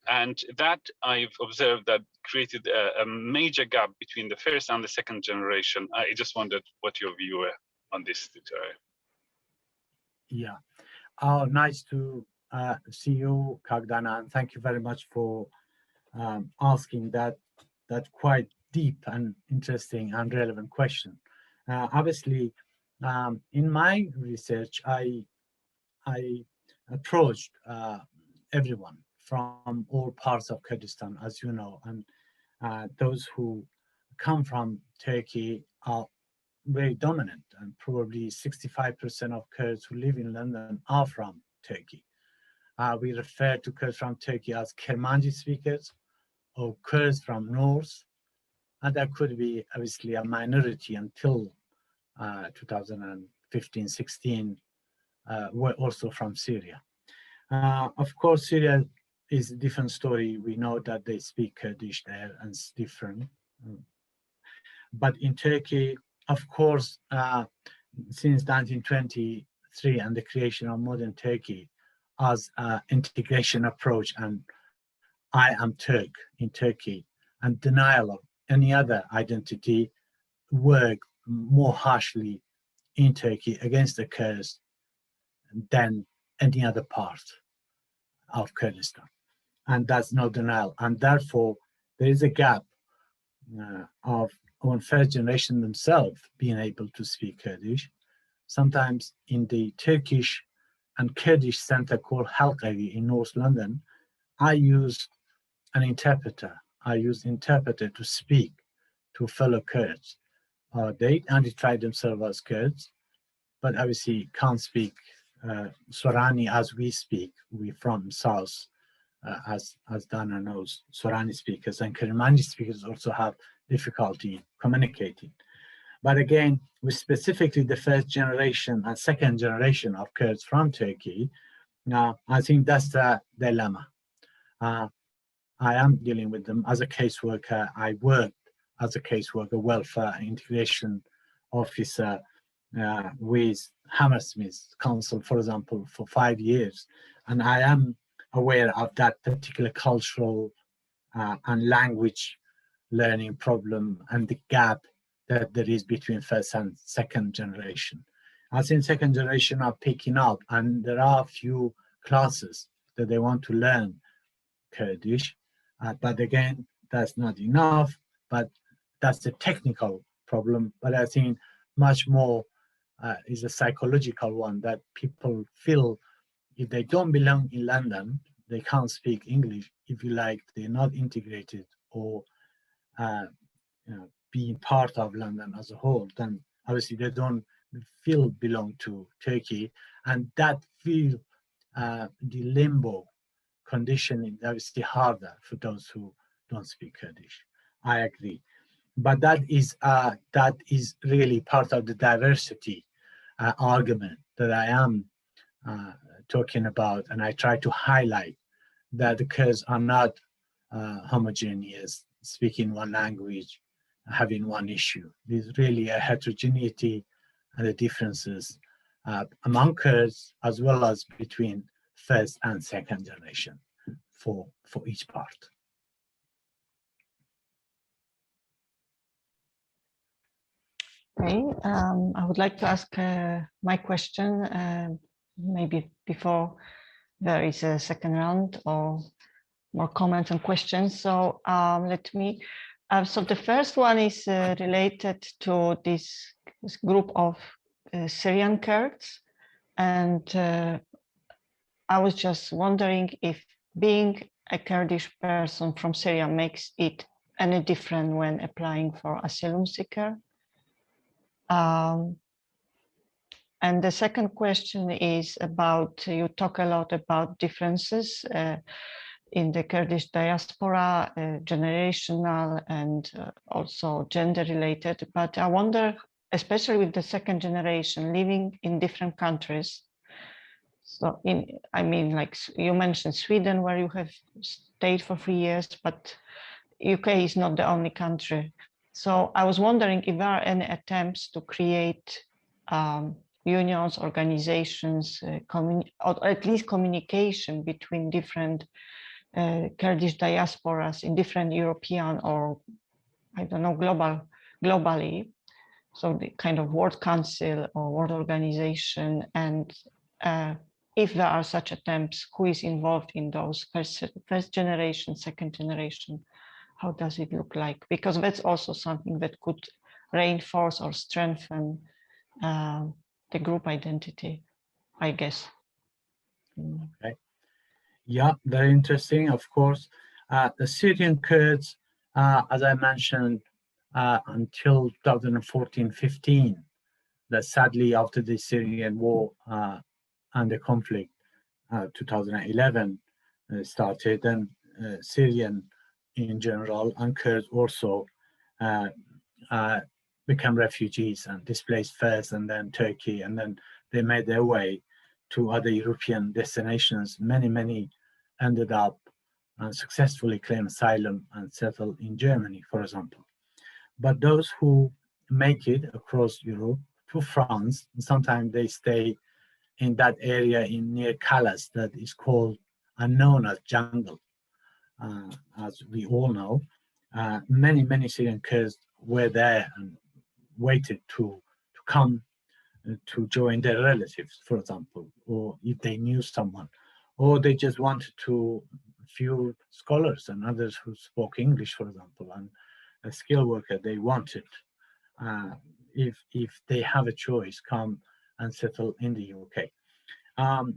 And that I've observed that created a major gap between the first and the second generation. I just wondered what your view were on this tutorial. Yeah, nice to see you, Kagdana, and thank you very much for asking that quite deep and interesting and relevant question. Obviously, in my research, I approached everyone from all parts of Kurdistan, as you know, and those who come from Turkey are very dominant, and probably 65% of Kurds who live in London are from Turkey. We refer to Kurds from Turkey as Kermanji speakers or Kurds from North, and that could be obviously a minority until 2015-16, were also from Syria. Of course, Syria is a different story. We know that they speak Kurdish there, and it's different. But in Turkey, of course, since 1923 and the creation of modern Turkey as an integration approach, and I am Turk in Turkey, and denial of any other identity work more harshly in Turkey against the Kurds than any other part of Kurdistan. And that's no denial. And therefore, there is a gap of on first generation themselves being able to speak Kurdish. Sometimes in the Turkish and Kurdish center called Halkavi in North London, I used an interpreter. I used interpreter to speak to fellow Kurds. They identify themselves as Kurds, but obviously can't speak Sorani as we speak. We from South, as Dana knows, Sorani speakers and Kermanji speakers also have difficulty communicating. But again, with specifically the first generation and second generation of Kurds from Turkey, I think that's the dilemma. I am dealing with them as a caseworker. I worked as a caseworker, welfare, integration officer with Hammersmith Council, for example, for 5 years. And I am aware of that particular cultural and language learning problem and the gap that there is between first and second generation. I think second generation are picking up, and there are a few classes that they want to learn Kurdish, but again, that's not enough. But that's the technical problem. But I think much more is a psychological one, that people feel if they don't belong in London, they can't speak English, if you like, they're not integrated or being part of London as a whole, then obviously they don't feel belong to Turkey, and that feel the limbo conditioning obviously harder for those who don't speak Kurdish. I agree, but that is really part of the diversity argument that I am talking about, and I try to highlight that the Kurds are not homogeneous, speaking one language, having one issue. There's really a heterogeneity and the differences among Kurds, as well as between first and second generation for each part. Okay, I would like to ask my question, maybe before there is a second round or more comments and questions. So let me, so the first one is related to this group of Syrian Kurds. And I was just wondering if being a Kurdish person from Syria makes it any different when applying for asylum seeker. And the second question is about, you talk a lot about differences in the Kurdish diaspora, generational and also gender related, but I wonder, especially with the second generation living in different countries. So I mean, like you mentioned Sweden, where you have stayed for 3 years, but UK is not the only country. So I was wondering if there are any attempts to create unions, organizations, or at least communication between different Kurdish diasporas in different European or, I don't know, globally. So the kind of World Council or World Organization, and if there are such attempts, who is involved in those first generation, second generation? How does it look like? Because that's also something that could reinforce or strengthen the group identity, I guess. Okay. Yeah, very interesting, of course. The Syrian Kurds, as I mentioned, until 2014-15, that sadly after the Syrian war and the conflict, 2011 started, and Syrian in general and Kurds also become refugees and displaced first, and then Turkey, and then they made their way to other European destinations. Many ended up and successfully claim asylum and settle in Germany, for example. But those who make it across Europe to France, sometimes they stay in that area in near Calais that is called and known as jungle. As we all know, many Syrian Kurds were there and waited to come to join their relatives, for example, or if they knew someone, or they just wanted to, few scholars and others who spoke English, for example, and a skilled worker, they wanted, if they have a choice, come and settle in the UK.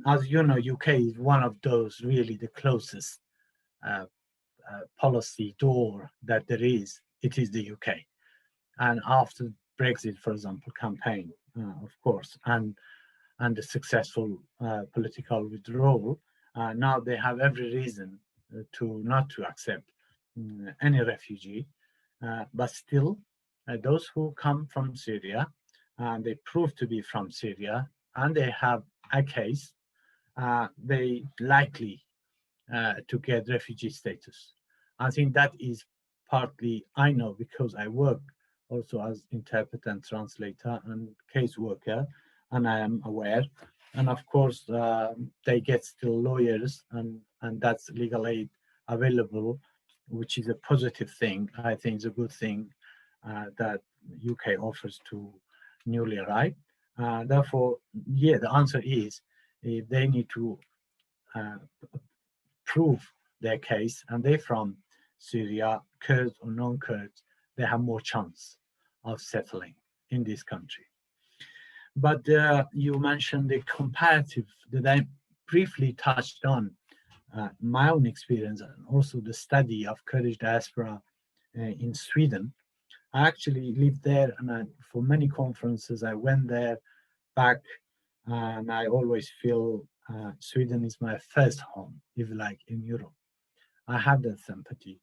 As you know, UK is one of those really the closest policy door that there is. It is the UK. And after Brexit, for example, campaign, of course, and the successful political withdrawal, now they have every reason to not to accept any refugee, but still those who come from Syria, they prove to be from Syria, and they have a case, they likely to get refugee status. I think that is partly, I know because I work also as interpreter and translator and caseworker, and I am aware. And of course, they get still lawyers, and that's legal aid available, which is a positive thing. I think it's a good thing that UK offers to newly arrived. Therefore, yeah, the answer is they need to prove their case, and they're from Syria, Kurds or non-Kurds, they have more chance of settling in this country. But you mentioned the comparative that I briefly touched on my own experience, and also the study of Kurdish diaspora in Sweden. I actually lived there, and for many conferences I went there back, and I always feel Sweden is my first home, if you like, in Europe. I have that sympathy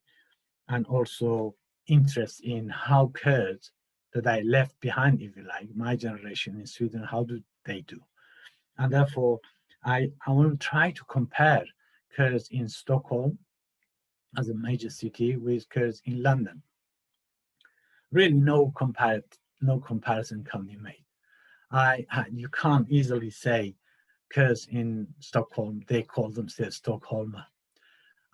and also interest in how Kurds that I left behind, if you like, my generation in Sweden, how do they do? And therefore, I want to try to compare Kurds in Stockholm as a major city with Kurds in London. Really, no comparison can be made. You can't easily say Kurds in Stockholm, they call themselves Stockholmer.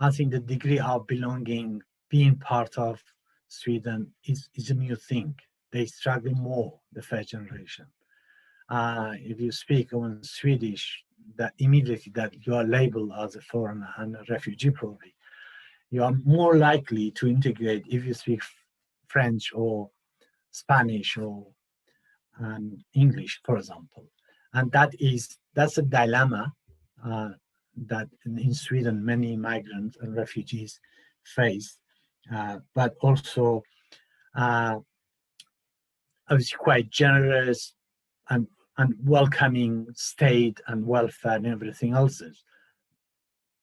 I think the degree of belonging, being part of Sweden is a new thing. They struggle more, the first generation. If you speak on Swedish, that immediately that you are labeled as a foreigner and a refugee probably. You are more likely to integrate if you speak French or Spanish or English, for example. And that's a dilemma that in Sweden many migrants and refugees face, but also obviously quite generous and welcoming state and welfare and everything else.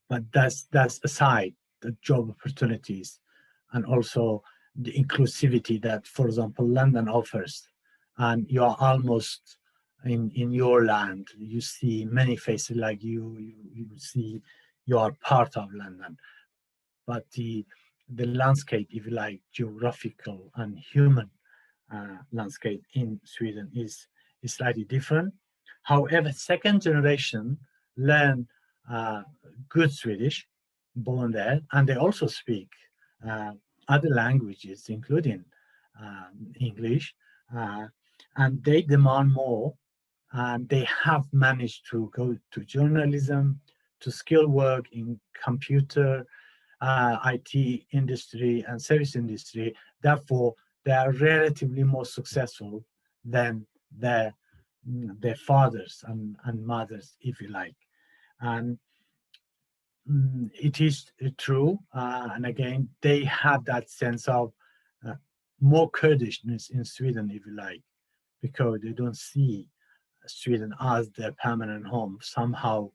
But that's aside the job opportunities and also the inclusivity that, for example, London offers. And you are almost in your land. You see many faces like you see you are part of London. But the landscape, if you like, geographical and human landscape in Sweden is slightly different. However, second generation learn good Swedish, born there, and they also speak other languages, including English, and they demand more, and they have managed to go to journalism, to skill work in computer, IT industry and service industry. Therefore, they are relatively more successful than their fathers and mothers, if you like. And it is true, and again, they have that sense of more Kurdishness in Sweden, if you like, because they don't see Sweden as their permanent home. Somehow,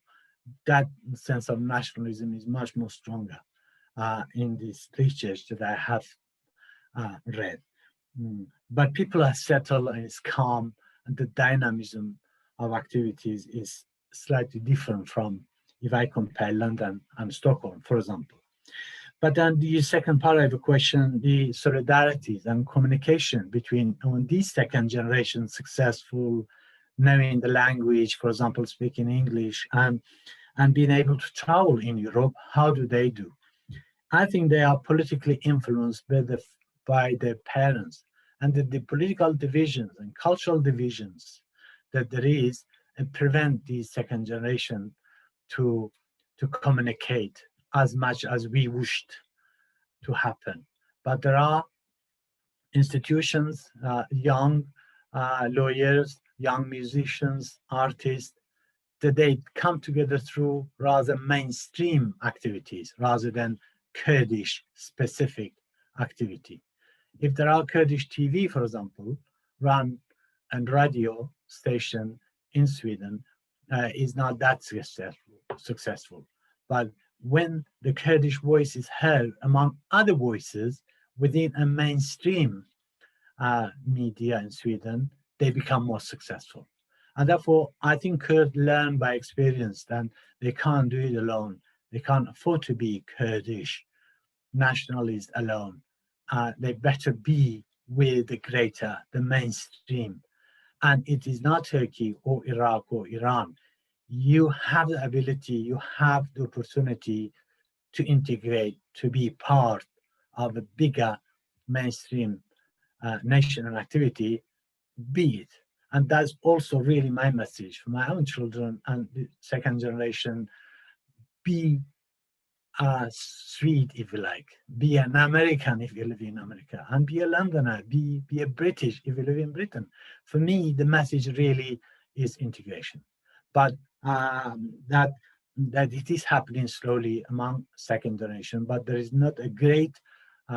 that sense of nationalism is much more stronger in these research that I have read. But people are settled and it's calm, and the dynamism of activities is slightly different from if I compare London and Stockholm, for example. But then the second part of the question, the solidarities and communication between these second generation successful, knowing the language, for example, speaking English, and being able to travel in Europe, how do they do? I think they are politically influenced by their parents, and the political divisions and cultural divisions that there is prevent the second generation to communicate as much as we wished to happen. But there are institutions, young lawyers, young musicians, artists, that they come together through rather mainstream activities rather than Kurdish specific activity. If there are Kurdish TV, for example, run and radio station in Sweden is not that successful. But when the Kurdish voice is heard among other voices within a mainstream media in Sweden, they become more successful. And therefore, I think Kurds learn by experience that they can't do it alone. They can't afford to be Kurdish nationalists alone. They better be with the mainstream. And it is not Turkey or Iraq or Iran. You have the ability, you have the opportunity to integrate, to be part of a bigger mainstream national activity, be it. And that's also really my message for my own children and the second generation. Be a Swede, if you like, be an American if you live in America, and be a Londoner, be a British if you live in Britain. For me, the message really is integration, but that it is happening slowly among second generation, but there is not a great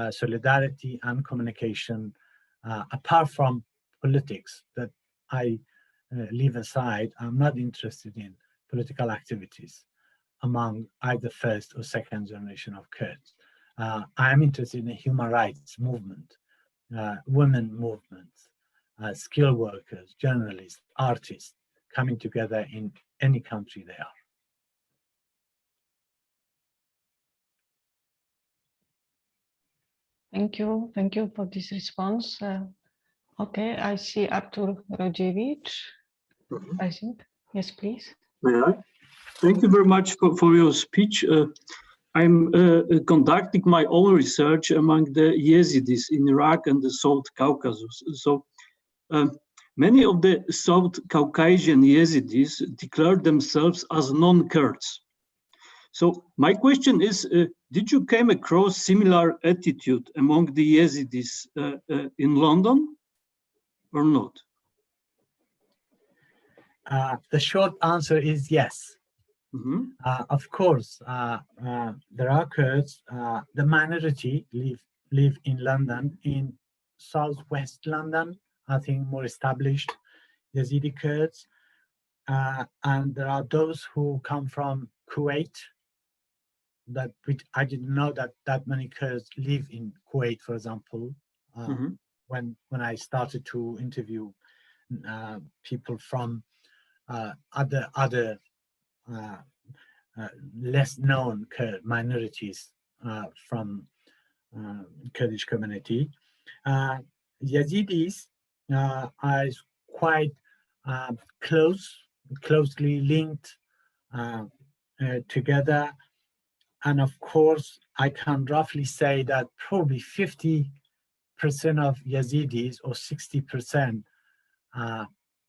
solidarity and communication apart from politics that I leave aside. I'm not interested in political activities among either first or second generation of Kurds. I am interested in the human rights movement, women movements, skilled workers, journalists, artists coming together in any country they are. Thank you for this response. Okay, I see Artur Rodziewicz, I think. Yes, please. May I? Thank you very much for your speech. I'm conducting my own research among the Yazidis in Iraq and the South Caucasus. So many of the South Caucasian Yazidis declare themselves as non-Kurds. So my question is, did you come across similar attitude among the Yazidis in London or not? The short answer is yes. Mm-hmm. Of course, there are Kurds. The minority live in London, in southwest London, I think more established Yazidi Kurds. And there are those who come from Kuwait, which I didn't know that many Kurds live in Kuwait, for example. Mm-hmm. When I started to interview people from other less known Kurd minorities from Kurdish community. Yazidis are quite closely linked together. And of course, I can roughly say that probably 50% of Yazidis or 60%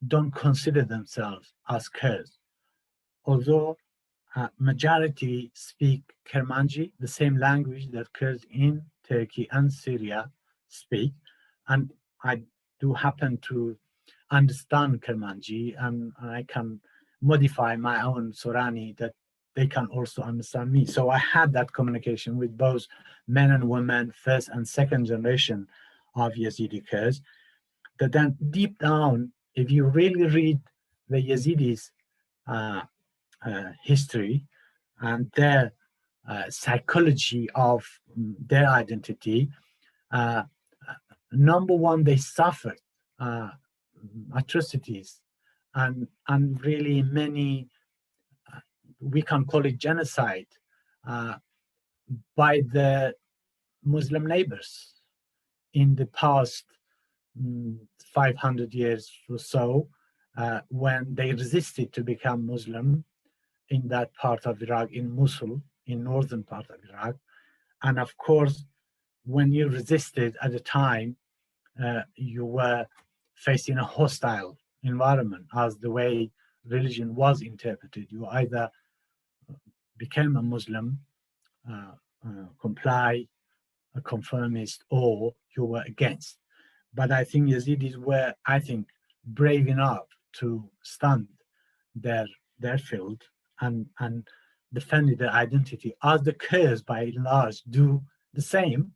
don't consider themselves as Kurds. Although majority speak Kermanji, the same language that Kurds in Turkey and Syria speak. And I do happen to understand Kermanji, and I can modify my own Sorani that they can also understand me. So I had that communication with both men and women, first and second generation of Yazidi Kurds. But then deep down, if you really read the Yazidis' history and their psychology of their identity, number one, they suffered atrocities and really many, we can call it genocide, by the Muslim neighbors in the past 500 years or so, when they resisted to become Muslim in that part of Iraq, in Mosul, in northern part of Iraq. And of course, when you resisted at the time, you were facing a hostile environment as the way religion was interpreted. You either became a Muslim, comply, a conformist, or you were against. But I think Yazidis were, brave enough to stand their field and defend their identity, as the Kurds by and large do the same.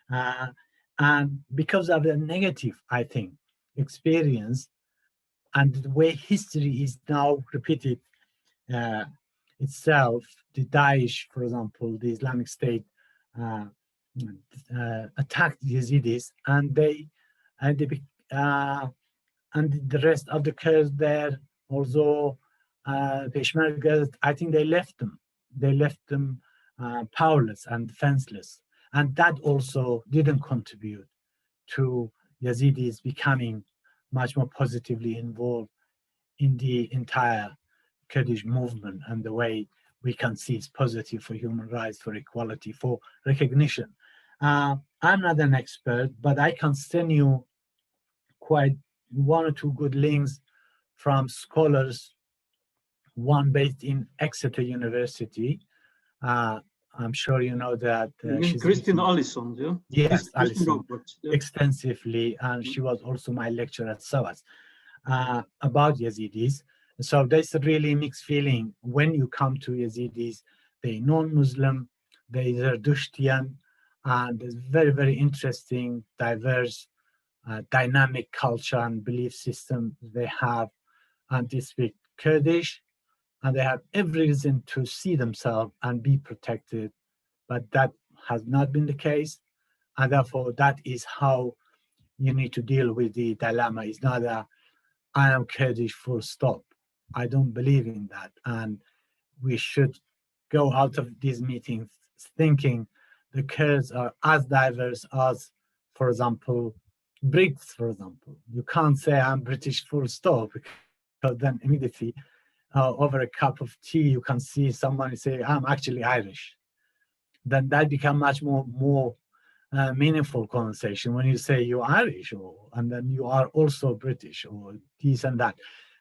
And because of the negative, experience and the way history is now repeated itself, the Daesh, for example, the Islamic State, attacked the Yazidis, and the rest of the Kurds there, although Peshmerga, I think they left them powerless and defenseless, and that also didn't contribute to Yazidis becoming much more positively involved in the entire Kurdish movement, and the way we can see it's positive for human rights, for equality, for recognition. I'm not an expert, but I can send you quite one or two good links from scholars, one based in Exeter University. I'm sure you know that. She's Christine Allison, yeah? Yes, Allison, Roberts, yeah. extensively, and she was also my lecturer at SOAS about Yazidis. So there's a really mixed feeling when you come to Yazidis. They're non-Muslim, they're Zerdушtian, and there's very, very interesting, diverse, dynamic culture and belief system they have, and they speak Kurdish, and they have every reason to see themselves and be protected, but that has not been the case, and therefore that is how you need to deal with the dilemma. It's not a I am Kurdish full stop. I don't believe in that, and we should go out of these meetings thinking the Kurds are as diverse as, for example, Brits, for example. You can't say I'm British full stop, because then immediately over a cup of tea, you can see someone say, I'm actually Irish. Then that becomes much more meaningful conversation when you say you're Irish, and then you are also British, or this and that.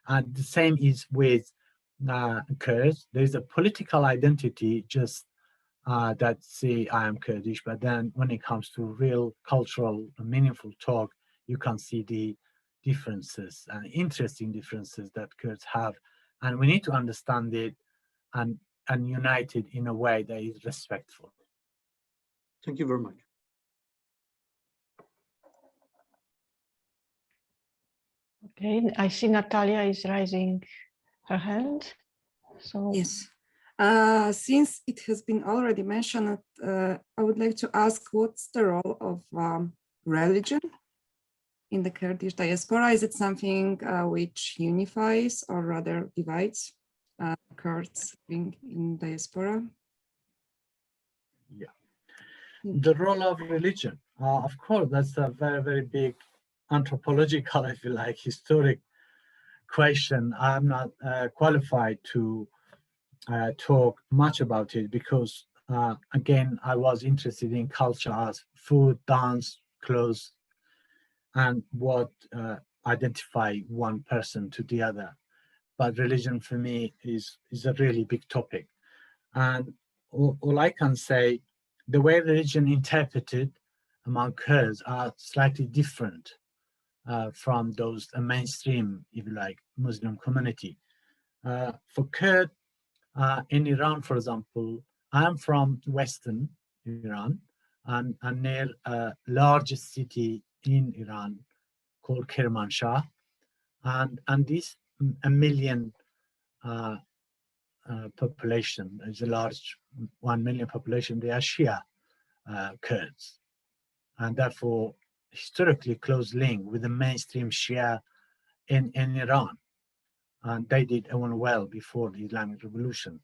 And the same is with Kurds. There's a political identity just that say I am Kurdish, but then when it comes to real cultural meaningful talk, you can see the differences and interesting differences that Kurds have, and we need to understand it and unite it in a way that is respectful. Thank you very much. Okay, I see Natalia is raising her hand. So yes. Since it has been already mentioned, I would like to ask, what's the role of religion in the Kurdish diaspora? Is it something which unifies or rather divides Kurds living in diaspora? Yeah, the role of religion, of course, that's a very, very big anthropological, if you like, historic question. I'm not qualified to talk much about it because, again, I was interested in culture as food, dance, clothes, and what identify one person to the other. But religion for me is a really big topic. And all I can say, the way religion interpreted among Kurds are slightly different from those mainstream, if you like, Muslim community. For Kurd in Iran, for example, I'm from Western Iran and near a largest city in Iran called Kermanshah, and this 1 million population is a large 1 million population. They are Shia Kurds, and therefore historically close link with the mainstream Shia in Iran, and they did even well before the Islamic Revolution.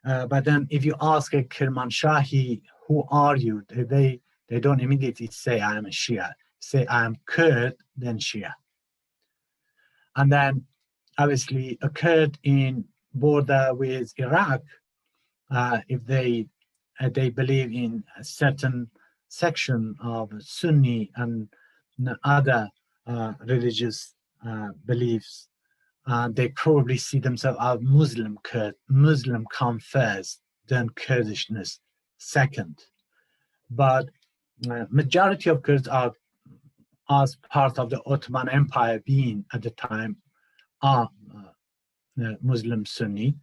But then if you ask a Kermanshahi, who are you? They don't immediately say I am a Shia. Say I am Kurd, then Shia. And then obviously a Kurd in border with Iraq, if they believe in a certain section of Sunni and other religious beliefs, they probably see themselves as Muslim Kurd. Muslim come first, then Kurdishness second. But majority of Kurds are, as part of the Ottoman Empire being at the time, are Muslim Sunni.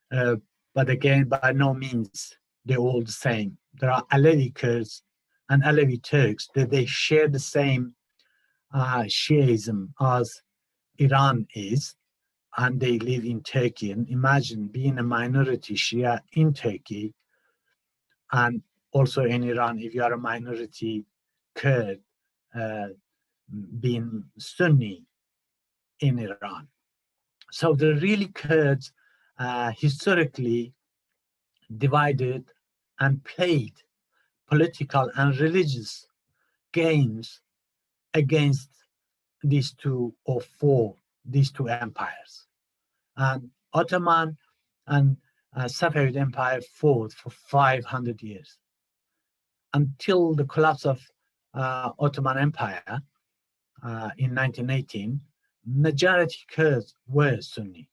But again, by no means they're all the same. There are Alevi Kurds and Alevi Turks that they share the same Shiaism as Iran is, and they live in Turkey. And imagine being a minority Shia in Turkey and also in Iran, if you are a minority Kurd, being Sunni in Iran. So the really Kurds historically divided and played political and religious games against these two or for these two empires. And Ottoman and Safavid Empire fought for 500 years until the collapse of Ottoman Empire in 1918. Majority Kurds were Sunni.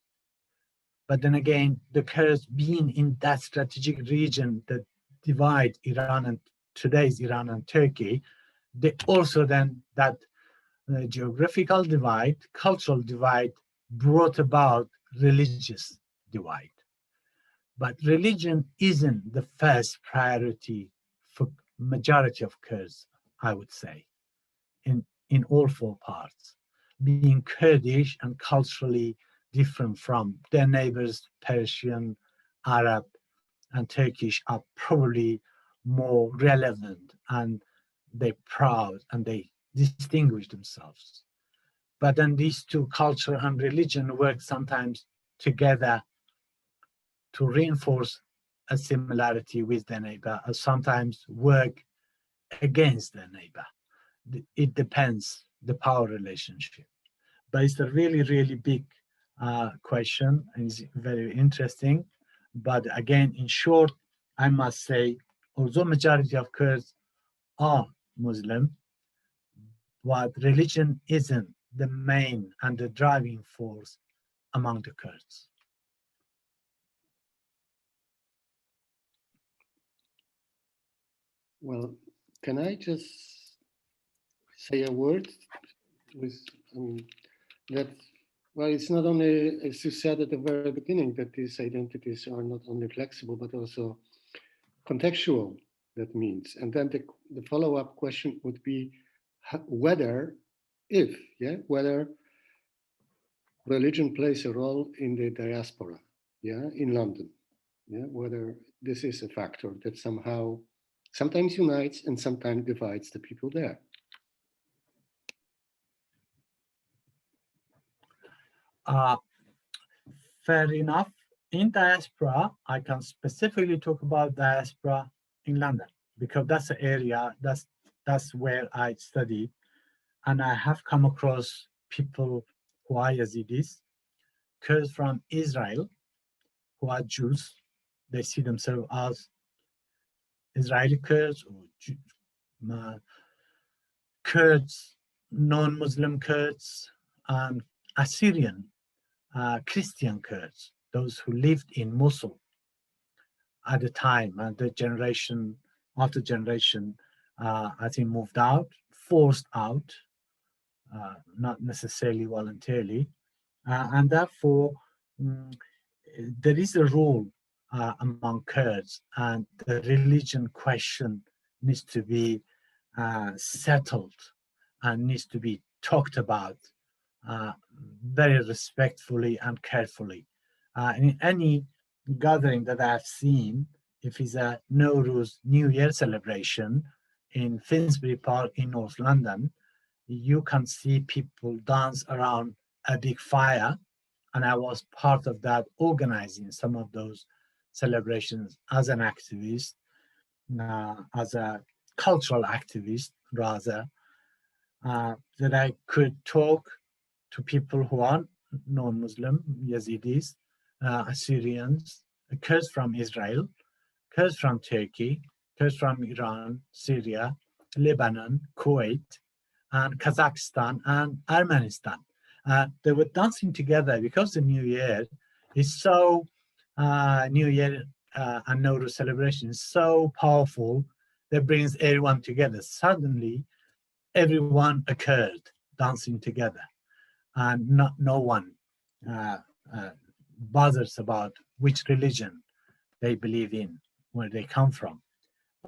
But then again, the Kurds being in that strategic region that divide Iran and today's Iran and Turkey, they also then that geographical divide, cultural divide brought about religious divide. But religion isn't the first priority for majority of Kurds, I would say, in all four parts. Being Kurdish and culturally different from their neighbors, Persian, Arab, and Turkish are probably more relevant, and they're proud and they distinguish themselves. But then these two, culture and religion, work sometimes together to reinforce a similarity with their neighbor, or sometimes work against their neighbor. It depends the power relationship. But it's a really, really big question, and it's very interesting. But again, in short, I must say, although majority of Kurds are Muslim, what religion isn't the main and the driving force among the Kurds. Well, can I just say a word with that? Well, it's not only, as you said at the very beginning, that these identities are not only flexible, but also contextual, that means. And then the follow-up question would be whether religion plays a role in the diaspora, in London, whether this is a factor that somehow sometimes unites and sometimes divides the people there. Fair enough. In diaspora, I can specifically talk about diaspora in London, because that's the area, that's where I studied, and I have come across people who are Yazidis, Kurds from Israel, who are Jews. They see themselves as Israeli Kurds, or Kurds, non-Muslim Kurds, and Assyrian Christian Kurds, those who lived in Mosul at the time, and the generation after generation, I think, moved out, forced out, not necessarily voluntarily, and therefore there is a role among Kurds, and the religion question needs to be settled and needs to be talked about very respectfully and carefully. In any gathering that I've seen, if it's a Nowruz New Year celebration in Finsbury Park in North London, you can see people dance around a big fire, and I was part of that, organizing some of those celebrations as an activist, as a cultural activist rather, that I could talk to people who are non-Muslim, Yazidis, Assyrians, Kurds from Israel, Kurds from Turkey, Kurds from Iran, Syria, Lebanon, Kuwait, and Kazakhstan and Armenian. They were dancing together because the New Year is so, New Year and Nowruz celebration is so powerful that brings everyone together. Suddenly, everyone occurred dancing together, and no one bothers about which religion they believe in, where they come from.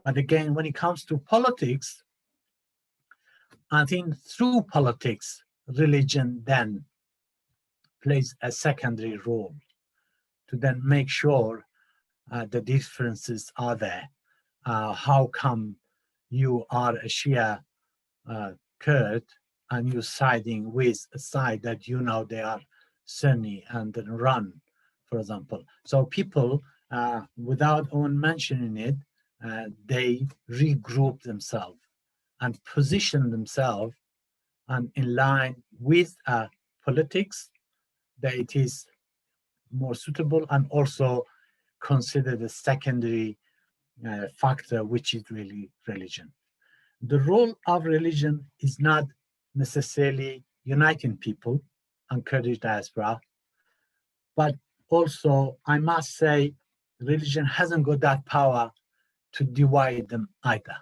But again, when it comes to politics, I think through politics, religion then plays a secondary role to then make sure the differences are there. How come you are a Shia Kurd and you're siding with a side that you know they are Sunni and then run, for example? So people, without even mentioning it, they regroup themselves and position themselves and in line with politics, that it is more suitable, and also consider the secondary factor, which is really religion. The role of religion is not necessarily uniting people and Kurdish diaspora, but also I must say religion hasn't got that power to divide them either.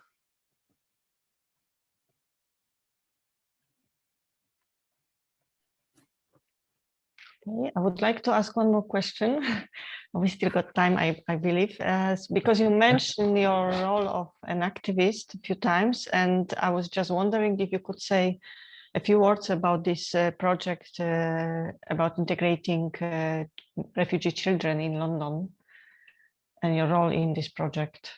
Okay, I would like to ask one more question. We still got time, I believe, because you mentioned your role of an activist a few times, and I was just wondering if you could say a few words about this project about integrating refugee children in London and your role in this project.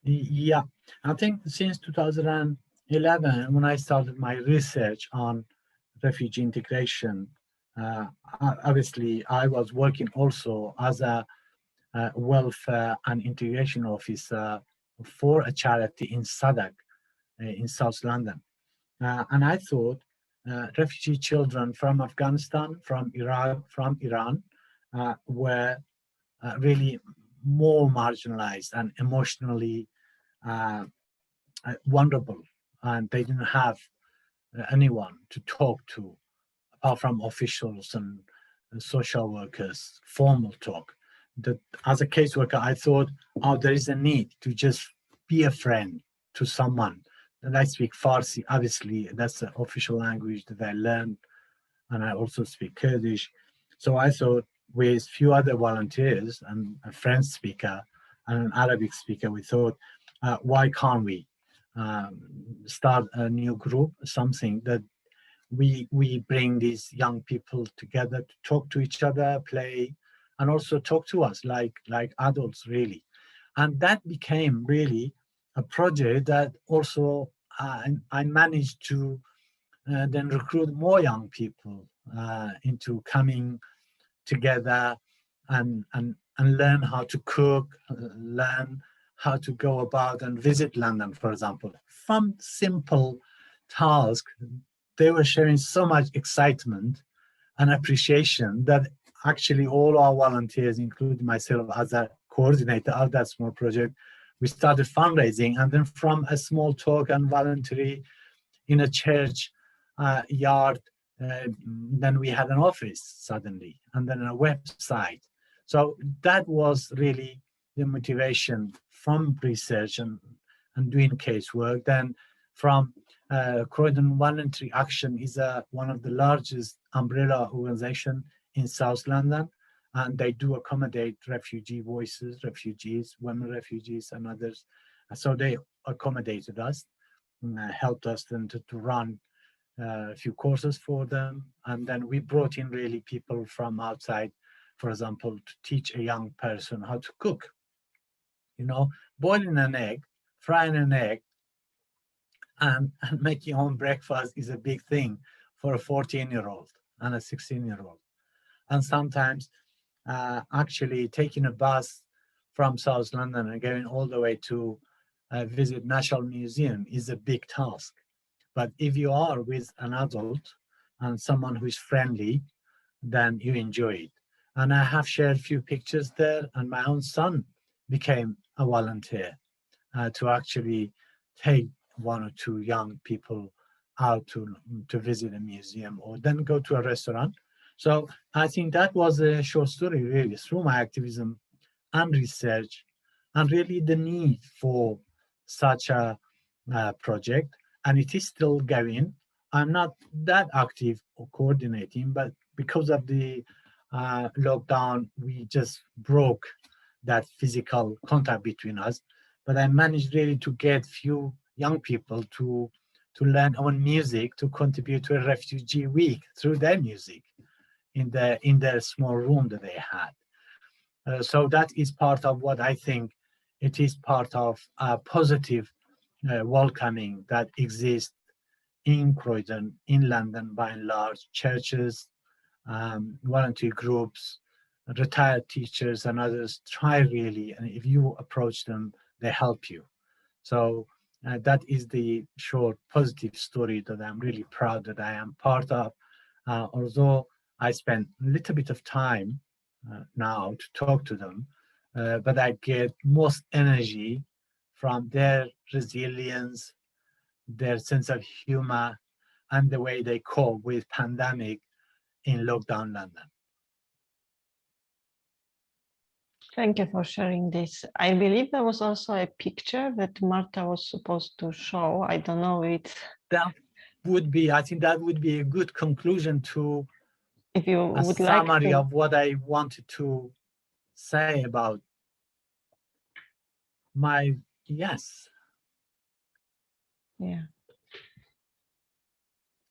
Yeah, I think since 2011, when I started my research on refugee integration, obviously I was working also as a welfare and integration officer for a charity in Sadak in South London. And I thought refugee children from Afghanistan, from Iraq, from Iran were really more marginalized and emotionally vulnerable, and they didn't have anyone to talk to apart from officials and social workers, formal talk. That as a caseworker, I thought, oh, there is a need to just be a friend to someone. And I speak Farsi, obviously, that's the official language that I learned, and I also speak Kurdish. So I thought with few other volunteers and a French speaker and an Arabic speaker, we thought, why can't we start a new group, something that we bring these young people together to talk to each other, play, and also talk to us like adults, really. And that became really a project that also I managed to then recruit more young people into coming together and learn how to cook, learn how to go about and visit London, for example. From simple tasks, they were sharing so much excitement and appreciation that actually all our volunteers, including myself as a coordinator of that small project, we started fundraising, and then from a small talk and voluntary in a church yard, then we had an office suddenly, and then a website. So that was really the motivation from research and doing casework. Then from Croydon Voluntary Action is one of the largest umbrella organization in South London, and they do accommodate refugee voices, refugees, women refugees, and others. So they accommodated us, helped us then to run a few courses for them, and then we brought in really people from outside, for example, to teach a young person how to cook. You know, boiling an egg, frying an egg, and making home breakfast is a big thing for a 14-year-old and a 16-year-old. And sometimes actually taking a bus from South London and going all the way to visit National Museum is a big task. But if you are with an adult and someone who is friendly, then you enjoy it. And I have shared a few pictures there, and my own son became a volunteer to actually take one or two young people out to visit a museum or then go to a restaurant. So I think that was a short story, really, through my activism and research, and really the need for such a project. And it is still going. I'm not that active or coordinating, but because of the lockdown, we just broke that physical contact between us. But I managed really to get few young people to learn on music, to contribute to a refugee week through their music in their small room that they had. So that is part of what I think it is part of a positive welcoming that exists in Croydon, in London, by and large, churches, volunteer groups, retired teachers and others try really, and if you approach them, they help you. So that is the short positive story that I'm really proud that I am part of. Although I spend a little bit of time now to talk to them, but I get most energy from their resilience, their sense of humor, and the way they cope with pandemic in lockdown London. Thank you for sharing this. I believe there was also a picture that Marta was supposed to show. I don't know it. That would be, I think that would be a good conclusion to if you a would summary like to. of what I wanted to say about my, yes. Yeah.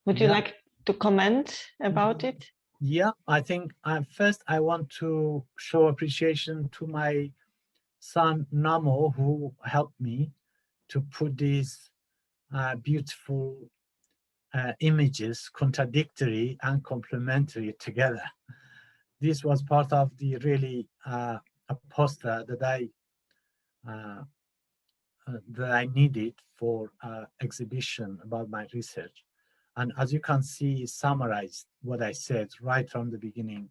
Would you like to comment about it? Yeah, I think first I want to show appreciation to my son Namo, who helped me to put these beautiful images, contradictory and complementary, together. This was part of the really a poster that I needed for exhibition about my research. And as you can see, summarized what I said right from the beginning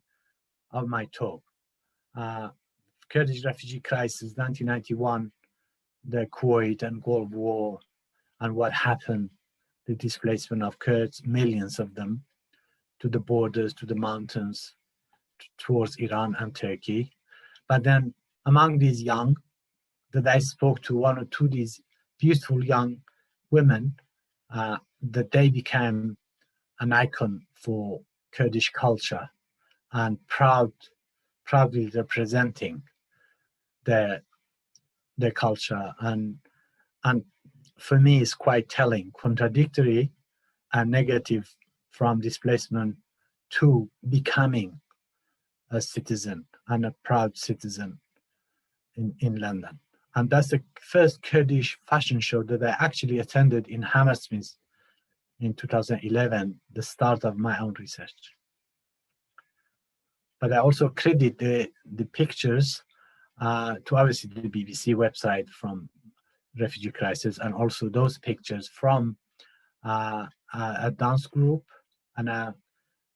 of my talk. Kurdish refugee crisis, 1991, the Kuwait and Gulf War, and what happened, the displacement of Kurds, millions of them, to the borders, to the mountains, towards Iran and Turkey. But then among these young, that I spoke to one or two these beautiful young women, that they became an icon for Kurdish culture and proudly representing their culture. And for me, it's quite telling, contradictory and negative from displacement to becoming a citizen and a proud citizen in London. And that's the first Kurdish fashion show that I actually attended in Hammersmith in 2011, the start of my own research. But I also credit the pictures to obviously the BBC website from refugee crisis, and also those pictures from a dance group and a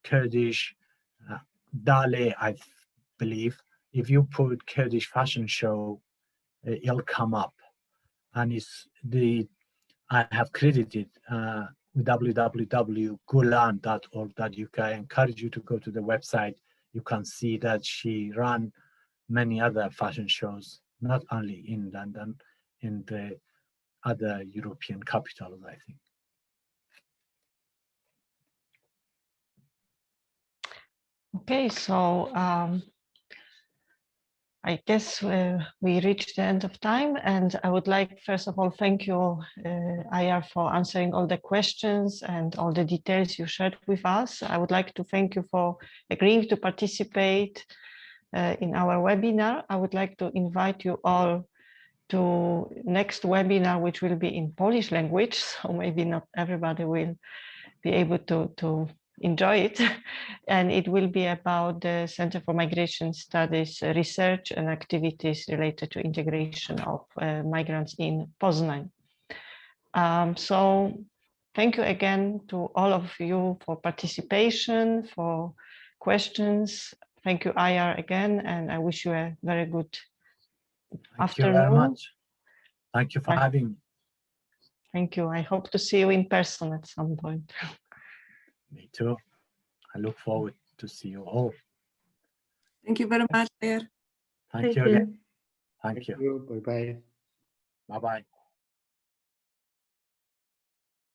Kurdish Dale, I believe. If you put Kurdish fashion show, it'll come up. And I have credited with www.gulan.org.uk. I encourage you to go to the website. You can see that she ran many other fashion shows, not only in London, in the other European capitals, I think. Okay, so I guess we reached the end of time, and I would like, first of all, thank you, Ayar, for answering all the questions and all the details you shared with us. I would like to thank you for agreeing to participate in our webinar. I would like to invite you all to next webinar, which will be in Polish language, so maybe not everybody will be able to enjoy it. And it will be about the Center for Migration Studies research and activities related to integration of migrants in Poznań. So thank you again to all of you for participation, for questions. Thank you, Ayar, again, and I wish you a very good afternoon. Thank you very much. Thank you for having me. Thank you. I hope to see you in person at some point. Me too. I look forward to see you all. Thank you very much, Ayar. Thank you again. Thank you. Bye-bye. Bye-bye.